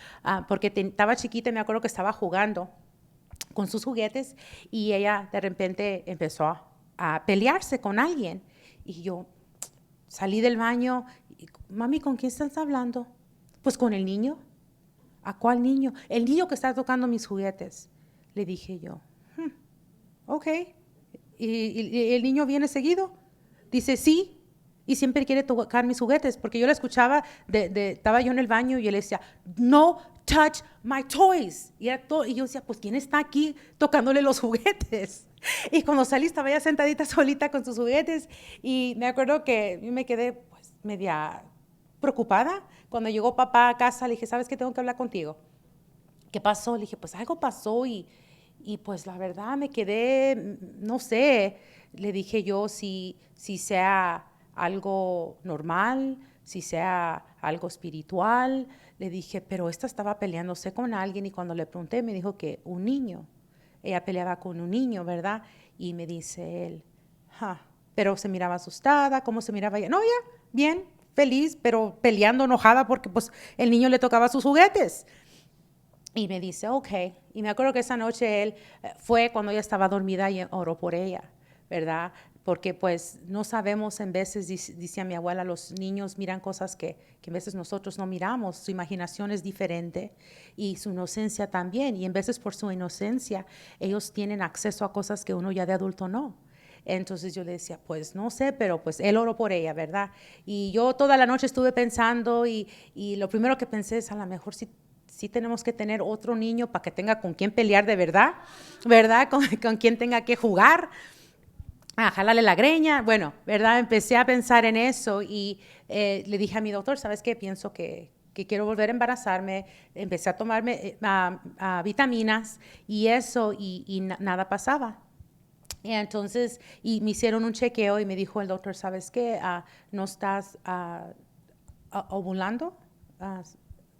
porque estaba chiquita y me acuerdo que estaba jugando con sus juguetes y ella de repente empezó a pelearse con alguien. Y yo salí del baño y, mami, ¿con quién estás hablando? Pues con el niño. ¿A cuál niño? El niño que está tocando mis juguetes. Le dije yo, ok. ¿Y el niño viene seguido? Dice, sí. Y siempre quiere tocar mis juguetes, porque yo la escuchaba, estaba yo en el baño y él decía, no touch my toys. Y yo decía, pues, ¿quién está aquí tocándole los juguetes? Y cuando salí estaba ella sentadita solita con sus juguetes y me acuerdo que yo me quedé pues media preocupada. Cuando llegó papá a casa le dije, ¿sabes qué? Tengo que hablar contigo. ¿Qué pasó? Le dije, pues algo pasó y pues la verdad me quedé, no sé, le dije yo si sea algo normal, si sea algo espiritual. Le dije, pero esta estaba peleándose con alguien y cuando le pregunté me dijo que un niño, ella peleaba con un niño, ¿verdad? Y me dice él, pero se miraba asustada, ¿cómo se miraba ella? No, ya, bien, feliz, pero peleando, enojada porque pues el niño le tocaba sus juguetes. Y me dice, ok. Y me acuerdo que esa noche él fue cuando ella estaba dormida y oró por ella, ¿verdad? Porque pues no sabemos en veces, dice mi abuela, los niños miran cosas que en veces nosotros no miramos. Su imaginación es diferente y su inocencia también. Y en veces por su inocencia ellos tienen acceso a cosas que uno ya de adulto no. Entonces yo le decía, pues no sé, pero pues él oró por ella, ¿verdad? Y yo toda la noche estuve pensando y lo primero que pensé es a lo mejor sí tenemos que tener otro niño para que tenga con quién pelear de verdad, ¿verdad? Con quien tenga que jugar, jalarle la greña. Bueno, ¿verdad? Empecé a pensar en eso y le dije a mi doctor, ¿sabes qué? Pienso que quiero volver a embarazarme. Empecé a tomarme vitaminas y eso y nada pasaba. Y entonces, me hicieron un chequeo y me dijo el doctor, ¿sabes qué? No estás ovulando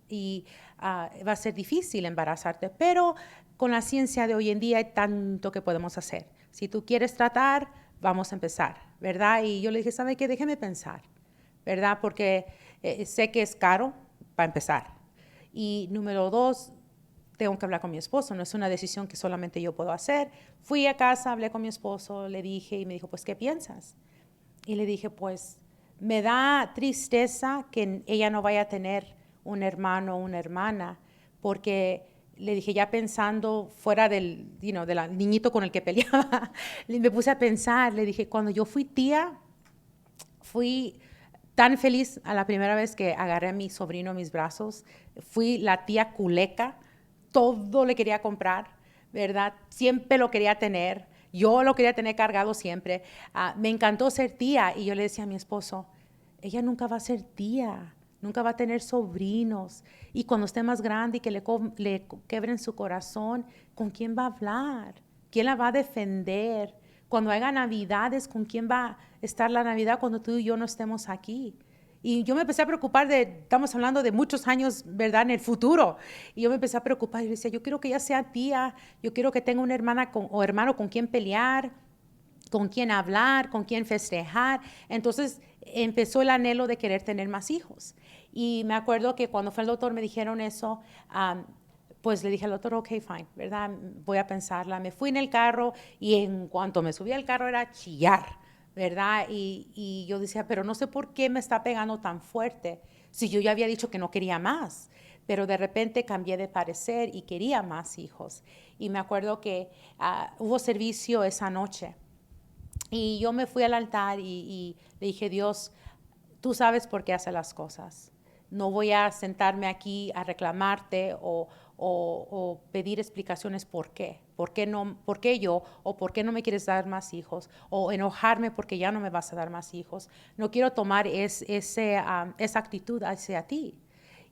y va a ser difícil embarazarte, pero con la ciencia de hoy en día hay tanto que podemos hacer. Si tú quieres tratar, vamos a empezar, ¿verdad? Y yo le dije, ¿sabe qué? Déjeme pensar, ¿verdad? Porque sé que es caro para empezar. Y número dos, tengo que hablar con mi esposo, no es una decisión que solamente yo puedo hacer. Fui a casa, hablé con mi esposo, le dije y me dijo, pues, ¿qué piensas? Y le dije, pues, me da tristeza que ella no vaya a tener un hermano o una hermana, porque le dije, ya pensando fuera del, del niñito con el que peleaba, me puse a pensar, le dije, cuando yo fui tía, fui tan feliz a la primera vez que agarré a mi sobrino en mis brazos. Fui la tía culeca, todo le quería comprar, ¿verdad? Siempre lo quería tener, yo lo quería tener cargado siempre. Me encantó ser tía y yo le decía a mi esposo, ella nunca va a ser tía, nunca va a tener sobrinos. Y cuando esté más grande y que le quebren su corazón, ¿con quién va a hablar? ¿Quién la va a defender? Cuando haya navidades, ¿con quién va a estar la Navidad cuando tú y yo no estemos aquí? Y yo me empecé a preocupar estamos hablando de muchos años, ¿verdad?, en el futuro. Y yo me empecé a preocupar y decía, yo quiero que ella sea tía, yo quiero que tenga una hermana o hermano con quien pelear, con quien hablar, con quien festejar. Entonces empezó el anhelo de querer tener más hijos. Y me acuerdo que cuando fue el doctor me dijeron eso, pues le dije al doctor, ok, fine, ¿verdad? Voy a pensarla. Me fui en el carro y en cuanto me subí al carro era chillar, ¿verdad? Y yo decía, pero no sé por qué me está pegando tan fuerte si yo ya había dicho que no quería más. Pero de repente cambié de parecer y quería más hijos. Y me acuerdo que hubo servicio esa noche. Y yo me fui al altar y le dije, Dios, tú sabes por qué hace las cosas. No voy a sentarme aquí a reclamarte o pedir explicaciones por qué. ¿Por qué yo? ¿O por qué no me quieres dar más hijos? O enojarme porque ya no me vas a dar más hijos. No quiero tomar esa actitud hacia ti.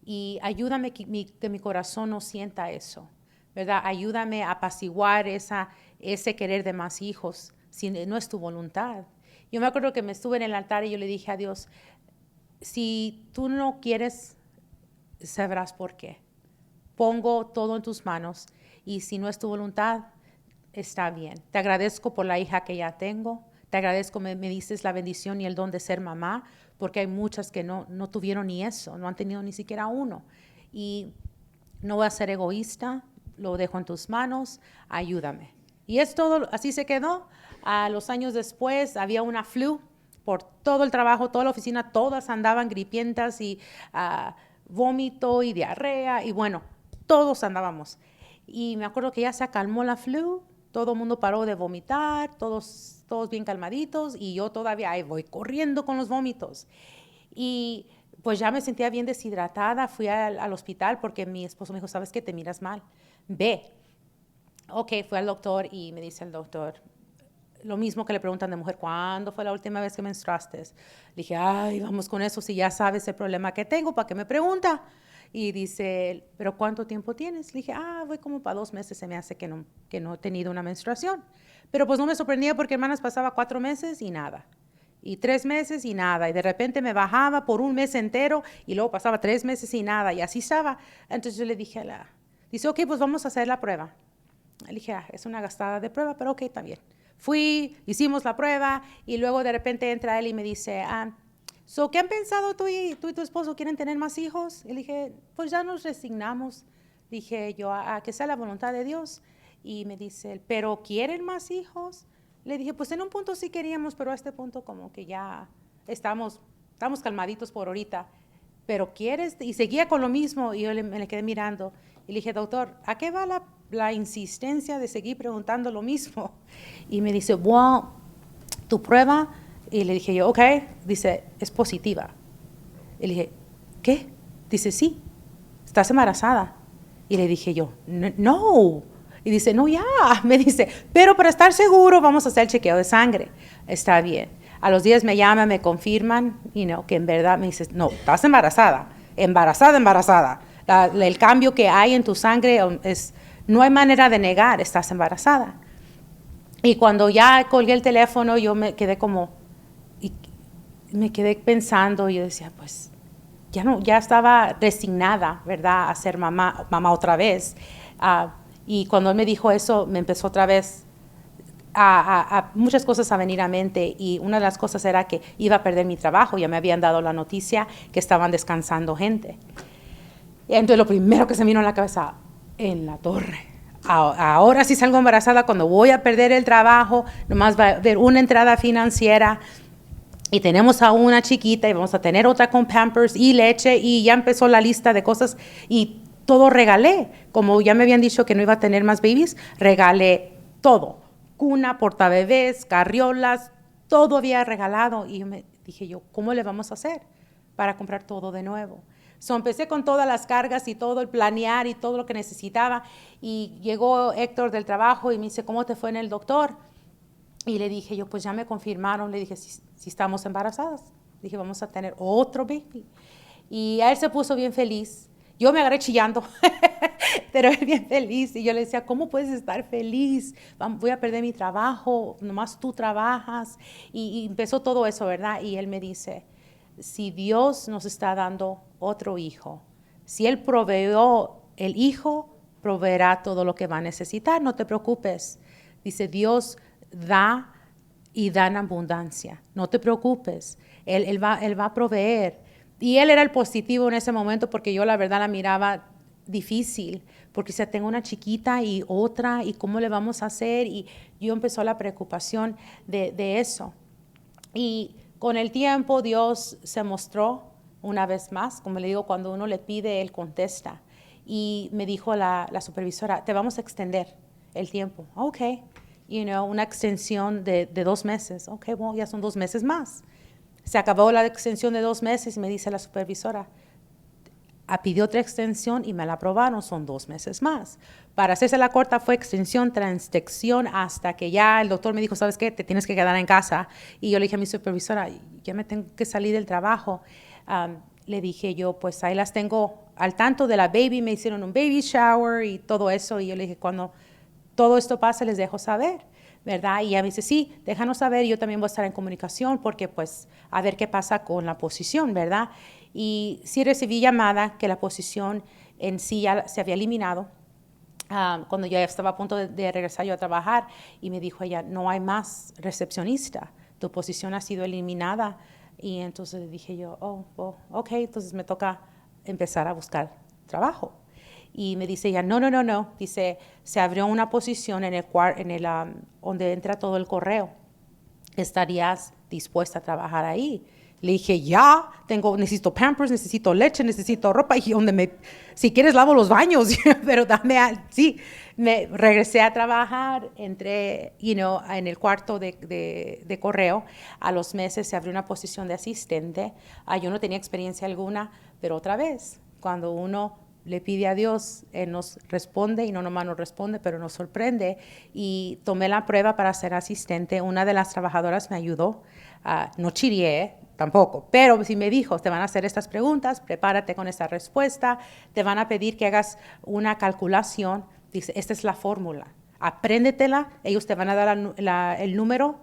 Y ayúdame que mi corazón no sienta eso, ¿verdad? Ayúdame a apaciguar ese querer de más hijos si no es tu voluntad. Yo me acuerdo que me estuve en el altar y yo le dije a Dios, si tú no quieres, sabrás por qué. Pongo todo en tus manos y si no es tu voluntad, está bien. Te agradezco por la hija que ya tengo. Te agradezco, me dices la bendición y el don de ser mamá, porque hay muchas que no tuvieron ni eso, no han tenido ni siquiera uno. Y no voy a ser egoísta, lo dejo en tus manos, ayúdame. Y es todo, así se quedó. A los años después había una flu por todo el trabajo, toda la oficina, todas andaban gripientas y vómito y diarrea y bueno, todos andábamos. Y me acuerdo que ya se calmó la flu, todo el mundo paró de vomitar, todos bien calmaditos y yo todavía ahí voy corriendo con los vómitos. Y pues ya me sentía bien deshidratada, fui al hospital porque mi esposo me dijo, ¿sabes qué? Te miras mal, ve. Ok, fui al doctor y me dice el doctor, lo mismo que le preguntan de mujer, ¿cuándo fue la última vez que menstruaste? Le dije, ay, vamos con eso, si ya sabes el problema que tengo, ¿para qué me pregunta? Y dice, ¿pero cuánto tiempo tienes? Le dije, voy como para 2 meses, se me hace que no he tenido una menstruación. Pero pues no me sorprendía porque, hermanas, pasaba 4 meses y nada. Y 3 meses y nada. Y de repente me bajaba por 1 mes entero y luego pasaba 3 meses y nada. Y así estaba. Entonces yo le dije dice, ok, pues vamos a hacer la prueba. Le dije, es una gastada de prueba, pero ok, está bien. Fui, hicimos la prueba y luego de repente entra él y me dice, ¿qué han pensado tú y tu esposo? ¿Quieren tener más hijos? Y le dije, pues ya nos resignamos. Dije yo, a que sea la voluntad de Dios. Y me dice, ¿pero quieren más hijos? Le dije, pues en un punto sí queríamos, pero a este punto como que ya estamos calmaditos por ahorita. ¿Pero quieres? Y seguía con lo mismo y yo me le quedé mirando. Y le dije, doctor, ¿a qué va la insistencia de seguir preguntando lo mismo? Y me dice, wow, tu prueba. Y le dije yo, ok. Dice, es positiva. Y le dije, ¿qué? Dice, sí, estás embarazada. Y le dije yo, no. Y dice, no, ya. Me dice, pero para estar seguro vamos a hacer el chequeo de sangre. Está bien. A los días me llaman, me confirman, que en verdad me dice, no, estás embarazada. Embarazada. El cambio que hay en tu sangre no hay manera de negar, estás embarazada. Y cuando ya colgué el teléfono, yo me quedé me quedé pensando, y yo decía, pues, ya estaba resignada, ¿verdad?, a ser mamá otra vez. Y cuando él me dijo eso, me empezó otra vez a muchas cosas a venir a mente, y una de las cosas era que iba a perder mi trabajo. Ya me habían dado la noticia que estaban descansando gente. Y entonces lo primero que se me vino a la cabeza, en la torre. Ahora sí salgo embarazada, cuando voy a perder el trabajo, nomás va a haber una entrada financiera y tenemos a una chiquita y vamos a tener otra con Pampers y leche y ya empezó la lista de cosas y todo regalé. Como ya me habían dicho que no iba a tener más babies, regalé todo. Cuna, portabebés, carriolas, todo había regalado. Y dije yo, ¿cómo le vamos a hacer para comprar todo de nuevo? Empecé con todas las cargas y todo el planear y todo lo que necesitaba. Y llegó Héctor del trabajo y me dice, ¿cómo te fue en el doctor? Y le dije yo, pues ya me confirmaron. Le dije, si estamos embarazadas. Dije, vamos a tener otro baby. Y a él se puso bien feliz. Yo me agarré chillando, pero él bien feliz. Y yo le decía, ¿cómo puedes estar feliz? Voy a perder mi trabajo, nomás tú trabajas. Y empezó todo eso, ¿verdad? Y él me dice, si Dios nos está dando otro hijo, si Él proveyó el hijo, proveerá todo lo que va a necesitar, no te preocupes. Dice, Dios da y da en abundancia, no te preocupes, Él va a proveer. Y él era el positivo en ese momento porque yo la verdad la miraba difícil, porque si tengo una chiquita y otra, ¿y cómo le vamos a hacer? Y yo empezó la preocupación de eso. Y con el tiempo Dios se mostró una vez más, como le digo, cuando uno le pide, Él contesta. Y me dijo la supervisora, te vamos a extender el tiempo. Ok, una extensión de 2 meses. Ok, bueno, ya son 2 meses más. Se acabó la extensión de 2 meses y me dice la supervisora, pidió otra extensión y me la aprobaron, son 2 meses más. Para hacerse la corta fue extensión tras extensión hasta que ya el doctor me dijo, ¿sabes qué? Te tienes que quedar en casa. Y yo le dije a mi supervisora, ya me tengo que salir del trabajo. Le dije yo, pues ahí las tengo al tanto de la baby, me hicieron un baby shower y todo eso. Y yo le dije, cuando todo esto pase, les dejo saber, ¿verdad? Y ella me dice, sí, déjanos saber, yo también voy a estar en comunicación porque pues a ver qué pasa con la posición, ¿verdad? Y sí recibí llamada que la posición en sí ya se había eliminado cuando ya estaba a punto de regresar yo a trabajar y me dijo ella, no hay más recepcionista, tu posición ha sido eliminada. Y entonces dije yo, ok, entonces me toca empezar a buscar trabajo. Y me dice ella, no, dice, se abrió una posición en el donde entra todo el correo. ¿Estarías dispuesta a trabajar ahí? Le dije, ya, necesito Pampers, necesito leche, necesito ropa, y si quieres lavo los baños, pero sí. Me regresé a trabajar, entré, en el cuarto de correo. A los meses se abrió una posición de asistente. Yo no tenía experiencia alguna, pero otra vez, cuando uno le pide a Dios, Él nos responde y no nomás nos responde, pero nos sorprende. Y tomé la prueba para ser asistente. Una de las trabajadoras me ayudó. No chirié tampoco, pero sí me dijo, te van a hacer estas preguntas, prepárate con esta respuesta, te van a pedir que hagas una calculación. Dice, esta es la fórmula. Apréndetela, ellos te van a dar el número,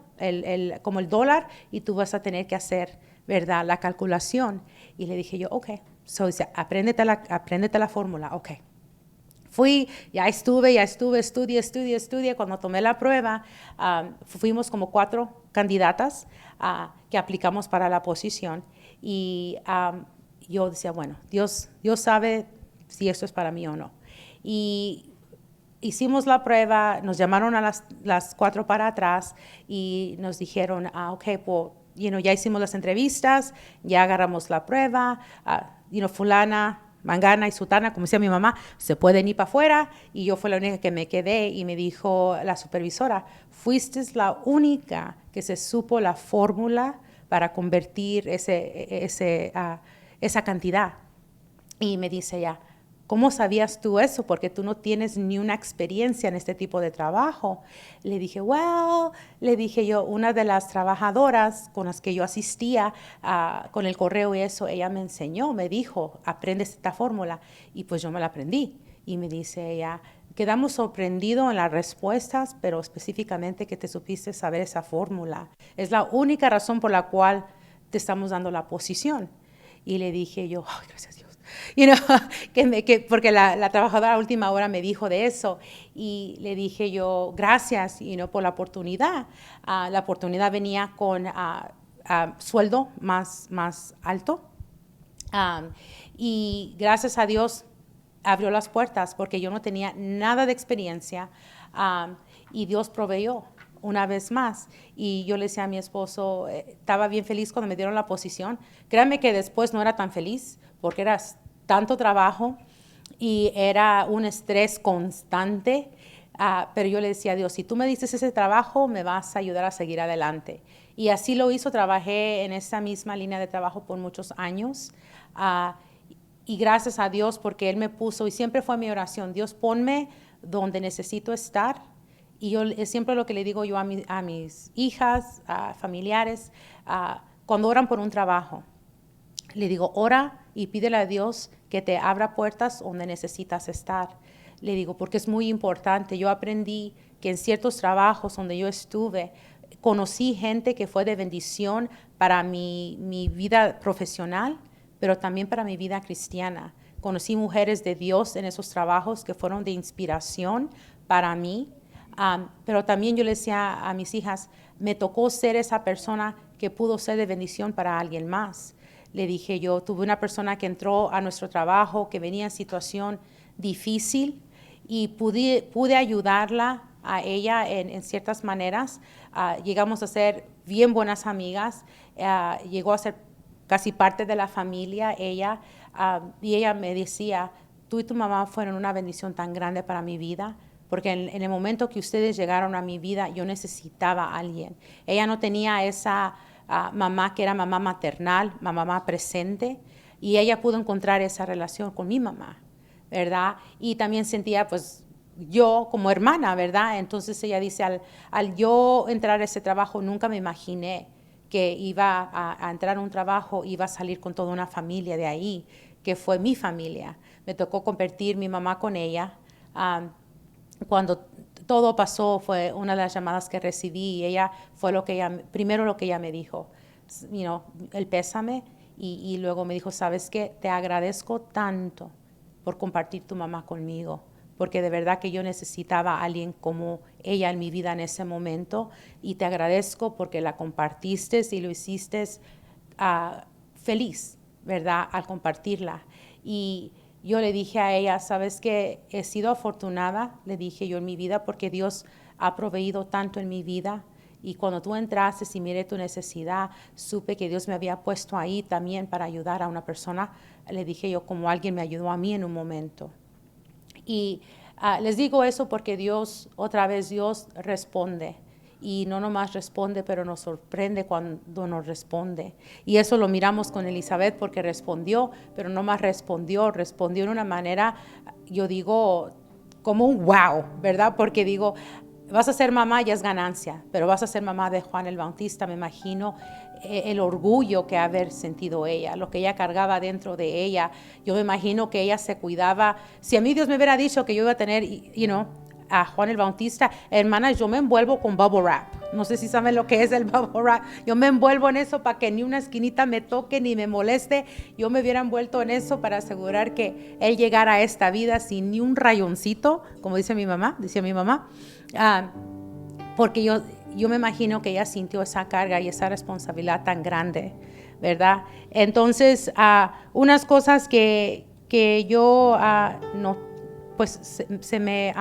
como el dólar, y tú vas a tener que hacer, ¿verdad?, la calculación. Y le dije yo, ok. Dice, apréndete la fórmula, ok. Fui, ya estuve, estudié. Cuando tomé la prueba, fuimos como 4 candidatas que aplicamos para la posición. Y yo decía, bueno, Dios sabe si esto es para mí o no. Y hicimos la prueba, nos llamaron a las 4 para atrás y nos dijeron, ok, pues, ya hicimos las entrevistas, ya agarramos la prueba, fulana, mangana y sutana, como decía mi mamá, se pueden ir para afuera. Y yo fui la única que me quedé y me dijo la supervisora, fuiste la única que se supo la fórmula para convertir esa cantidad. Y me dice ella, ¿cómo sabías tú eso? Porque tú no tienes ni una experiencia en este tipo de trabajo. Le dije, le dije yo, una de las trabajadoras con las que yo asistía con el correo y eso, ella me enseñó, me dijo, aprende esta fórmula. Y pues yo me la aprendí. Y me dice ella, quedamos sorprendidos en las respuestas, pero específicamente que te supiste saber esa fórmula. Es la única razón por la cual te estamos dando la posición. Y le dije yo, gracias a Dios. Porque la trabajadora a última hora me dijo de eso y le dije yo, gracias, por la oportunidad. La oportunidad venía con sueldo más alto y gracias a Dios abrió las puertas porque yo no tenía nada de experiencia y Dios proveyó una vez más. Y yo le decía a mi esposo, estaba bien feliz cuando me dieron la posición. Créanme que después no era tan feliz porque era tanto trabajo y era un estrés constante. Pero yo le decía a Dios, si tú me dices ese trabajo, me vas a ayudar a seguir adelante. Y así lo hizo, trabajé en esa misma línea de trabajo por muchos años. Y gracias a Dios porque Él me puso, y siempre fue mi oración, Dios, ponme donde necesito estar. Y yo es siempre lo que le digo yo a mis hijas, a familiares, cuando oran por un trabajo. Le digo, ora y pídele a Dios que te abra puertas donde necesitas estar. Le digo, porque es muy importante. Yo aprendí que en ciertos trabajos donde yo estuve, conocí gente que fue de bendición para mi vida profesional, pero también para mi vida cristiana. Conocí mujeres de Dios en esos trabajos que fueron de inspiración para mí. Pero también yo le decía a mis hijas, me tocó ser esa persona que pudo ser de bendición para alguien más. Le dije, yo tuve una persona que entró a nuestro trabajo, que venía en situación difícil y pude ayudarla a ella en ciertas maneras. Llegamos a ser bien buenas amigas. Llegó a ser casi parte de la familia ella. Y ella me decía, tú y tu mamá fueron una bendición tan grande para mi vida, porque en el momento que ustedes llegaron a mi vida, yo necesitaba a alguien. Ella no tenía esa mamá que era mamá maternal, mamá presente, y ella pudo encontrar esa relación con mi mamá, ¿verdad? Y también sentía, pues, yo como hermana, ¿verdad? Entonces ella dice, al yo entrar a ese trabajo, nunca me imaginé que iba a entrar a un trabajo, iba a salir con toda una familia de ahí, que fue mi familia. Me tocó compartir mi mamá con ella. Cuando todo pasó, fue una de las llamadas que recibí y ella fue primero lo que ella me dijo, el pésame, y luego me dijo, ¿sabes qué? Te agradezco tanto por compartir tu mamá conmigo, porque de verdad que yo necesitaba a alguien como ella en mi vida en ese momento, y te agradezco porque la compartiste y lo hiciste feliz, ¿verdad? Al compartirla. Y yo le dije a ella, ¿sabes qué? He sido afortunada, le dije yo en mi vida, porque Dios ha proveído tanto en mi vida. Y cuando tú entraste y miré tu necesidad, supe que Dios me había puesto ahí también para ayudar a una persona. Le dije yo, como alguien me ayudó a mí en un momento. Y les digo eso porque Dios, otra vez Dios responde. Y no nomás responde, pero nos sorprende cuando nos responde. Y eso lo miramos con Elizabeth porque respondió, pero no más respondió en una manera, yo digo, como un wow, ¿verdad? Porque digo, vas a ser mamá, ya es ganancia, pero vas a ser mamá de Juan el Bautista, me imagino el orgullo que haber sentido ella, lo que ella cargaba dentro de ella. Yo me imagino que ella se cuidaba. Si a mí Dios me hubiera dicho que yo iba a tener, a Juan el Bautista, hermanas, yo me envuelvo con bubble wrap. No sé si saben lo que es el bubble wrap. Yo me envuelvo en eso para que ni una esquinita me toque ni me moleste. Yo me hubiera envuelto en eso para asegurar que él llegara a esta vida sin ni un rayoncito, como decía mi mamá. Porque yo me imagino que ella sintió esa carga y esa responsabilidad tan grande, ¿verdad? Entonces, unas cosas que yo no, pues se me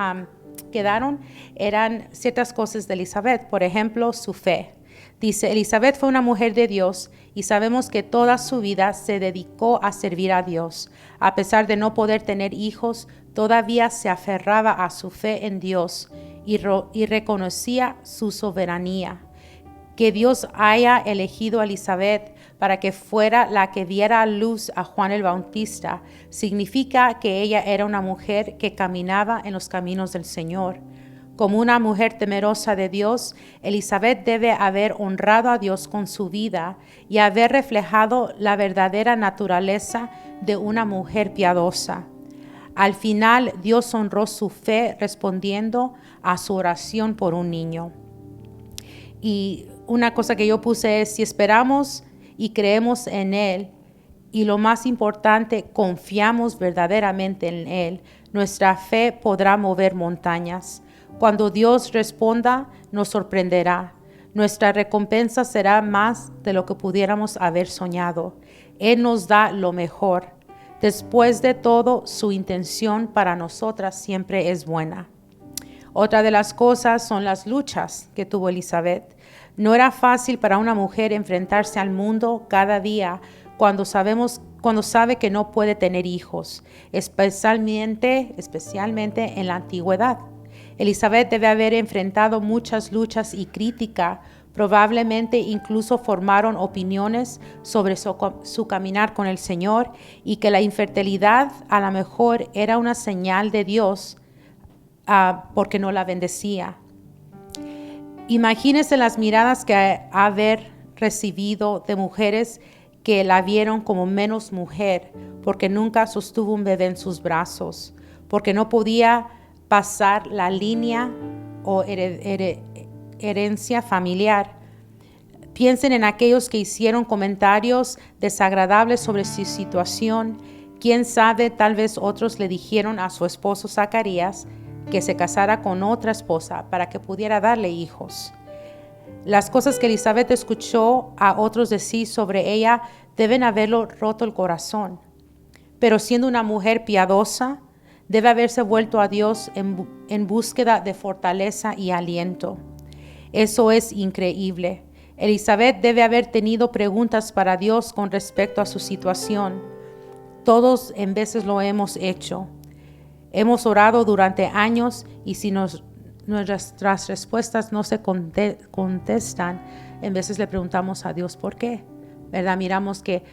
quedaron eran ciertas cosas de Elizabeth. Por ejemplo, su fe. Dice, Elizabeth fue una mujer de Dios y sabemos que toda su vida se dedicó a servir a Dios. A pesar de no poder tener hijos, todavía se aferraba a su fe en Dios y reconocía su soberanía. Que Dios haya elegido a Elizabeth para que fuera la que diera a luz a Juan el Bautista significa que ella era una mujer que caminaba en los caminos del Señor. Como una mujer temerosa de Dios, Elizabeth debe haber honrado a Dios con su vida y haber reflejado la verdadera naturaleza de una mujer piadosa. Al final, Dios honró su fe respondiendo a su oración por un niño. Y una cosa que yo puse es, si esperamos y creemos en Él, y lo más importante, confiamos verdaderamente en Él, nuestra fe podrá mover montañas. Cuando Dios responda, nos sorprenderá. Nuestra recompensa será más de lo que pudiéramos haber soñado. Él nos da lo mejor. Después de todo, su intención para nosotras siempre es buena. Otra de las cosas son las luchas que tuvo Elizabeth. No era fácil para una mujer enfrentarse al mundo cada día cuando sabe que no puede tener hijos, especialmente en la antigüedad. Elizabeth debe haber enfrentado muchas luchas y crítica. Probablemente incluso formaron opiniones sobre su caminar con el Señor y que la infertilidad a lo mejor era una señal de Dios porque no la bendecía. Imagínense las miradas que haber recibido de mujeres que la vieron como menos mujer porque nunca sostuvo un bebé en sus brazos, porque no podía pasar la línea o herencia familiar. Piensen en aquellos que hicieron comentarios desagradables sobre su situación. Quién sabe, tal vez otros le dijeron a su esposo Zacarías que se casara con otra esposa para que pudiera darle hijos. Las cosas que Elizabeth escuchó a otros decir sobre ella deben haberlo roto el corazón. Pero siendo una mujer piadosa, debe haberse vuelto a Dios en búsqueda de fortaleza y aliento. Eso es increíble. Elizabeth debe haber tenido preguntas para Dios con respecto a su situación. Todos en veces lo hemos hecho. Hemos orado durante años y si nuestras respuestas no se contestan, en veces le preguntamos a Dios por qué, ¿verdad? Miramos que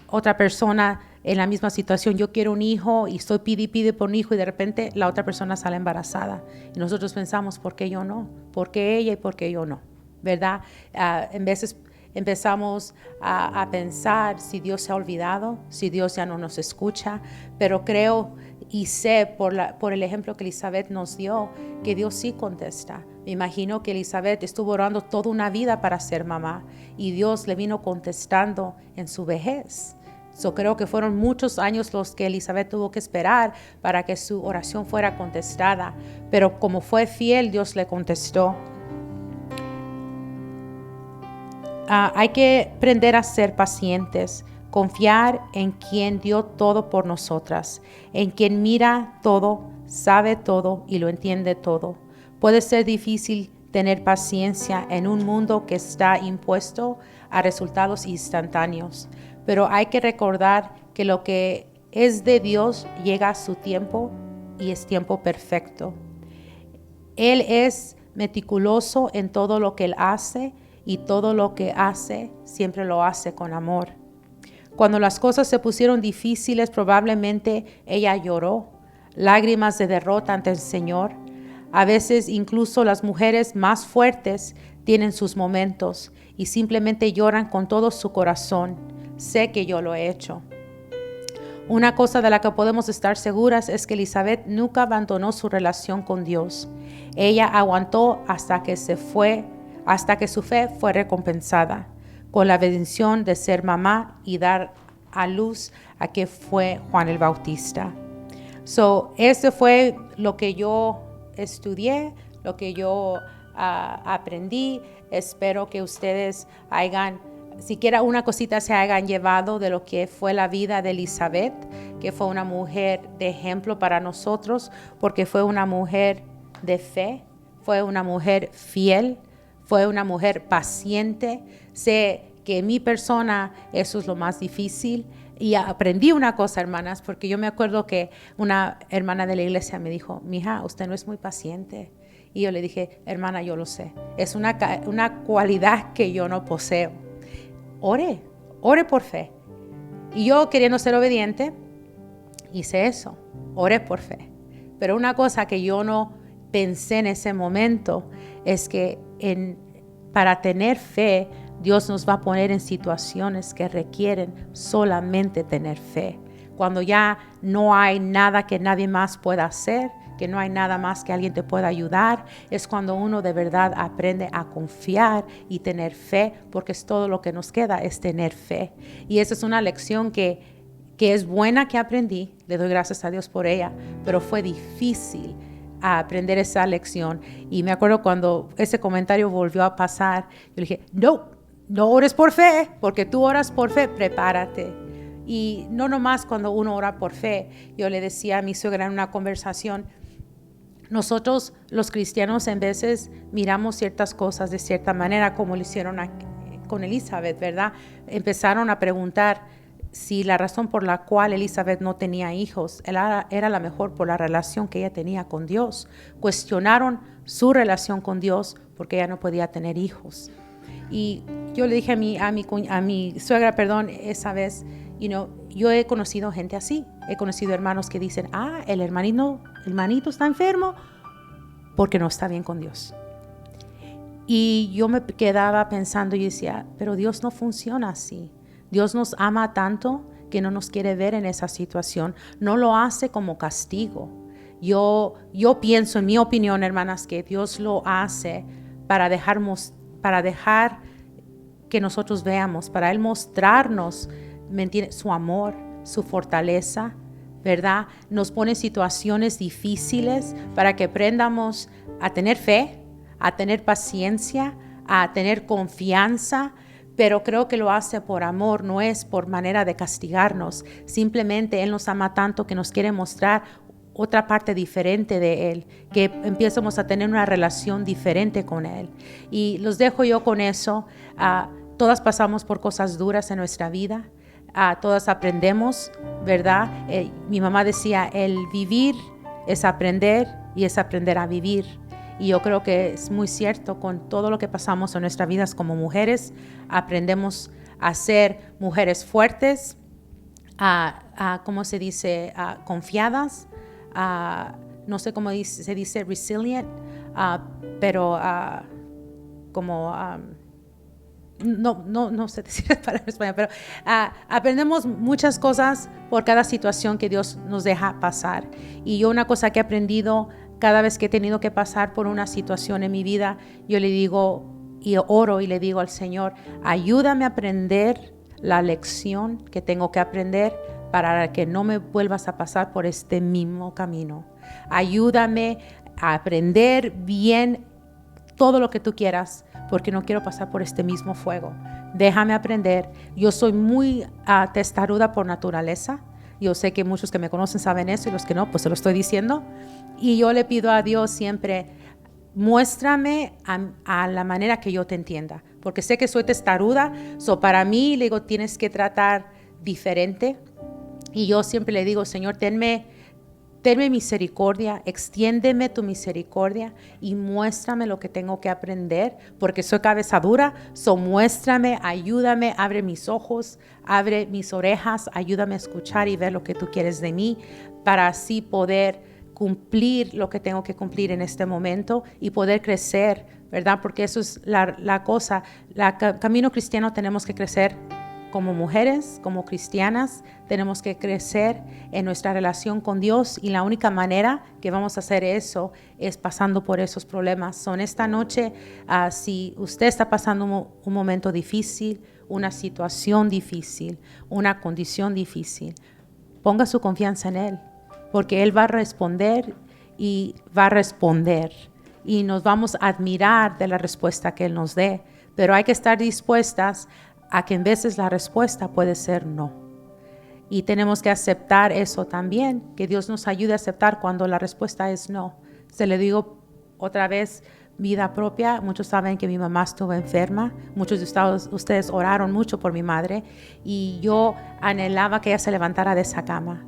otra persona en la misma situación, yo quiero un hijo y estoy pide por un hijo y de repente la otra persona sale embarazada. Y nosotros pensamos, ¿por qué yo no? ¿Por qué ella y por qué yo no? ¿Verdad? En veces empezamos a pensar si Dios se ha olvidado, si Dios ya no nos escucha, pero creo y sé por el ejemplo que Elizabeth nos dio que Dios sí contesta. Me imagino que Elizabeth estuvo orando toda una vida para ser mamá y Dios le vino contestando en su vejez. Creo que fueron muchos años los que Elizabeth tuvo que esperar para que su oración fuera contestada, pero como fue fiel, Dios le contestó. Hay que aprender a ser pacientes, confiar en quien dio todo por nosotras, en quien mira todo, sabe todo y lo entiende todo. Puede ser difícil tener paciencia en un mundo que está impuesto a resultados instantáneos, pero hay que recordar que lo que es de Dios llega a su tiempo y es tiempo perfecto. Él es meticuloso en todo lo que Él hace y todo lo que hace siempre lo hace con amor. Cuando las cosas se pusieron difíciles, probablemente ella lloró, lágrimas de derrota ante el Señor. A veces incluso las mujeres más fuertes tienen sus momentos y simplemente lloran con todo su corazón. Sé que yo lo he hecho. Una cosa de la que podemos estar seguras es que Elizabeth nunca abandonó su relación con Dios. Ella aguantó hasta que su fe fue recompensada con la bendición de ser mamá y dar a luz a que fue Juan el Bautista. Eso fue lo que yo estudié, lo que yo aprendí. Espero que ustedes siquiera una cosita se hayan llevado de lo que fue la vida de Elizabeth, que fue una mujer de ejemplo para nosotros, porque fue una mujer de fe, fue una mujer fiel, fue una mujer paciente. Sé que en mi persona eso es lo más difícil. Y aprendí una cosa, hermanas, porque yo me acuerdo que una hermana de la iglesia me dijo, mija, usted no es muy paciente. Y yo le dije, hermana, yo lo sé. Es una cualidad que yo no poseo. Ore por fe. Y yo, queriendo ser obediente, hice eso. Oré por fe. Pero una cosa que yo no pensé en ese momento es que para tener fe, Dios nos va a poner en situaciones que requieren solamente tener fe. Cuando ya no hay nada que nadie más pueda hacer, que no hay nada más que alguien te pueda ayudar, es cuando uno de verdad aprende a confiar y tener fe, porque es todo lo que nos queda, es tener fe. Y esa es una lección que es buena que aprendí, le doy gracias a Dios por ella, pero fue difícil a aprender esa lección. Y me acuerdo cuando ese comentario volvió a pasar, yo le dije, no ores por fe, porque tú oras por fe, prepárate. Y no nomás cuando uno ora por fe, yo le decía a mi suegra en una conversación, nosotros los cristianos en veces miramos ciertas cosas de cierta manera, como lo hicieron con Elizabeth, ¿verdad? Empezaron a preguntar si la razón por la cual Elizabeth no tenía hijos era la mejor por la relación que ella tenía con Dios. Cuestionaron su relación con Dios porque ella no podía tener hijos. Y yo le dije a mi suegra, esa vez, yo he conocido gente así. He conocido hermanos que dicen, el hermanito está enfermo porque no está bien con Dios. Y yo me quedaba pensando y decía, pero Dios no funciona así. Dios nos ama tanto que no nos quiere ver en esa situación. No lo hace como castigo. Yo pienso, en mi opinión, hermanas, que Dios lo hace para dejar que nosotros veamos, para Él mostrarnos, ¿me entiendes?, su amor, su fortaleza, ¿verdad? Nos pone situaciones difíciles para que aprendamos a tener fe, a tener paciencia, a tener confianza, pero creo que lo hace por amor, no es por manera de castigarnos. Simplemente Él nos ama tanto que nos quiere mostrar otra parte diferente de Él, que empezamos a tener una relación diferente con Él. Y los dejo yo con eso. Todas pasamos por cosas duras en nuestra vida. Todas aprendemos, ¿verdad? Mi mamá decía, el vivir es aprender y es aprender a vivir. Y yo creo que es muy cierto, con todo lo que pasamos en nuestras vidas como mujeres, aprendemos a ser mujeres fuertes, ¿cómo se dice? Confiadas, no sé cómo se dice resilient, pero no sé decir para en español, pero aprendemos muchas cosas por cada situación que Dios nos deja pasar. Y yo una cosa que he aprendido cada vez que he tenido que pasar por una situación en mi vida, yo le digo y oro y le digo al Señor, ayúdame a aprender la lección que tengo que aprender para que no me vuelvas a pasar por este mismo camino. Ayúdame a aprender bien todo lo que tú quieras, porque no quiero pasar por este mismo fuego. Déjame aprender. Yo soy muy testaruda por naturaleza. Yo sé que muchos que me conocen saben eso y los que no, pues se lo estoy diciendo. Y yo le pido a Dios siempre, muéstrame a la manera que yo te entienda, porque sé que soy testaruda. Para mí, le digo, tienes que tratar diferente. Y yo siempre le digo, Señor, tenme misericordia, extiéndeme tu misericordia y muéstrame lo que tengo que aprender, porque soy cabeza dura. Muéstrame, ayúdame, abre mis ojos, abre mis orejas, ayúdame a escuchar y ver lo que tú quieres de mí, para así poder cumplir lo que tengo que cumplir en este momento y poder crecer, ¿verdad? Porque eso es la cosa. Camino cristiano tenemos que crecer como mujeres, como cristianas, tenemos que crecer en nuestra relación con Dios, y la única manera que vamos a hacer eso es pasando por esos problemas. En esta noche, si usted está pasando un momento difícil, una situación difícil, una condición difícil, ponga su confianza en Él, porque Él va a responder y va a responder, y nos vamos a admirar de la respuesta que Él nos dé, pero hay que estar dispuestas a que en veces la respuesta puede ser no. Y tenemos que aceptar eso también, que Dios nos ayude a aceptar cuando la respuesta es no. Se le digo otra vez, vida propia. Muchos saben que mi mamá estuvo enferma. Muchos de ustedes oraron mucho por mi madre, y yo anhelaba que ella se levantara de esa cama.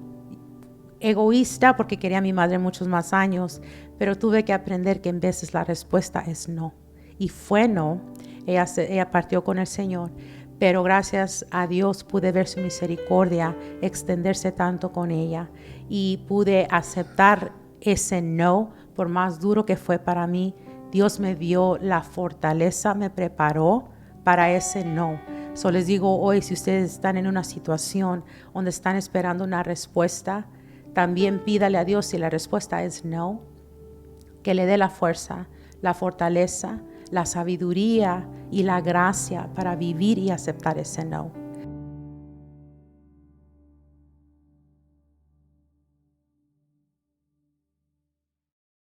Egoísta, porque quería a mi madre muchos más años, pero tuve que aprender que en veces la respuesta es no. Y fue no. Ella partió con el Señor. Pero gracias a Dios pude ver su misericordia extenderse tanto con ella, y pude aceptar ese no, por más duro que fue para mí. Dios me dio la fortaleza, me preparó para ese no. Les digo hoy, si ustedes están en una situación donde están esperando una respuesta, también pídale a Dios, si la respuesta es no, que le dé la fuerza, la fortaleza, la sabiduría y la gracia para vivir y aceptar ese no.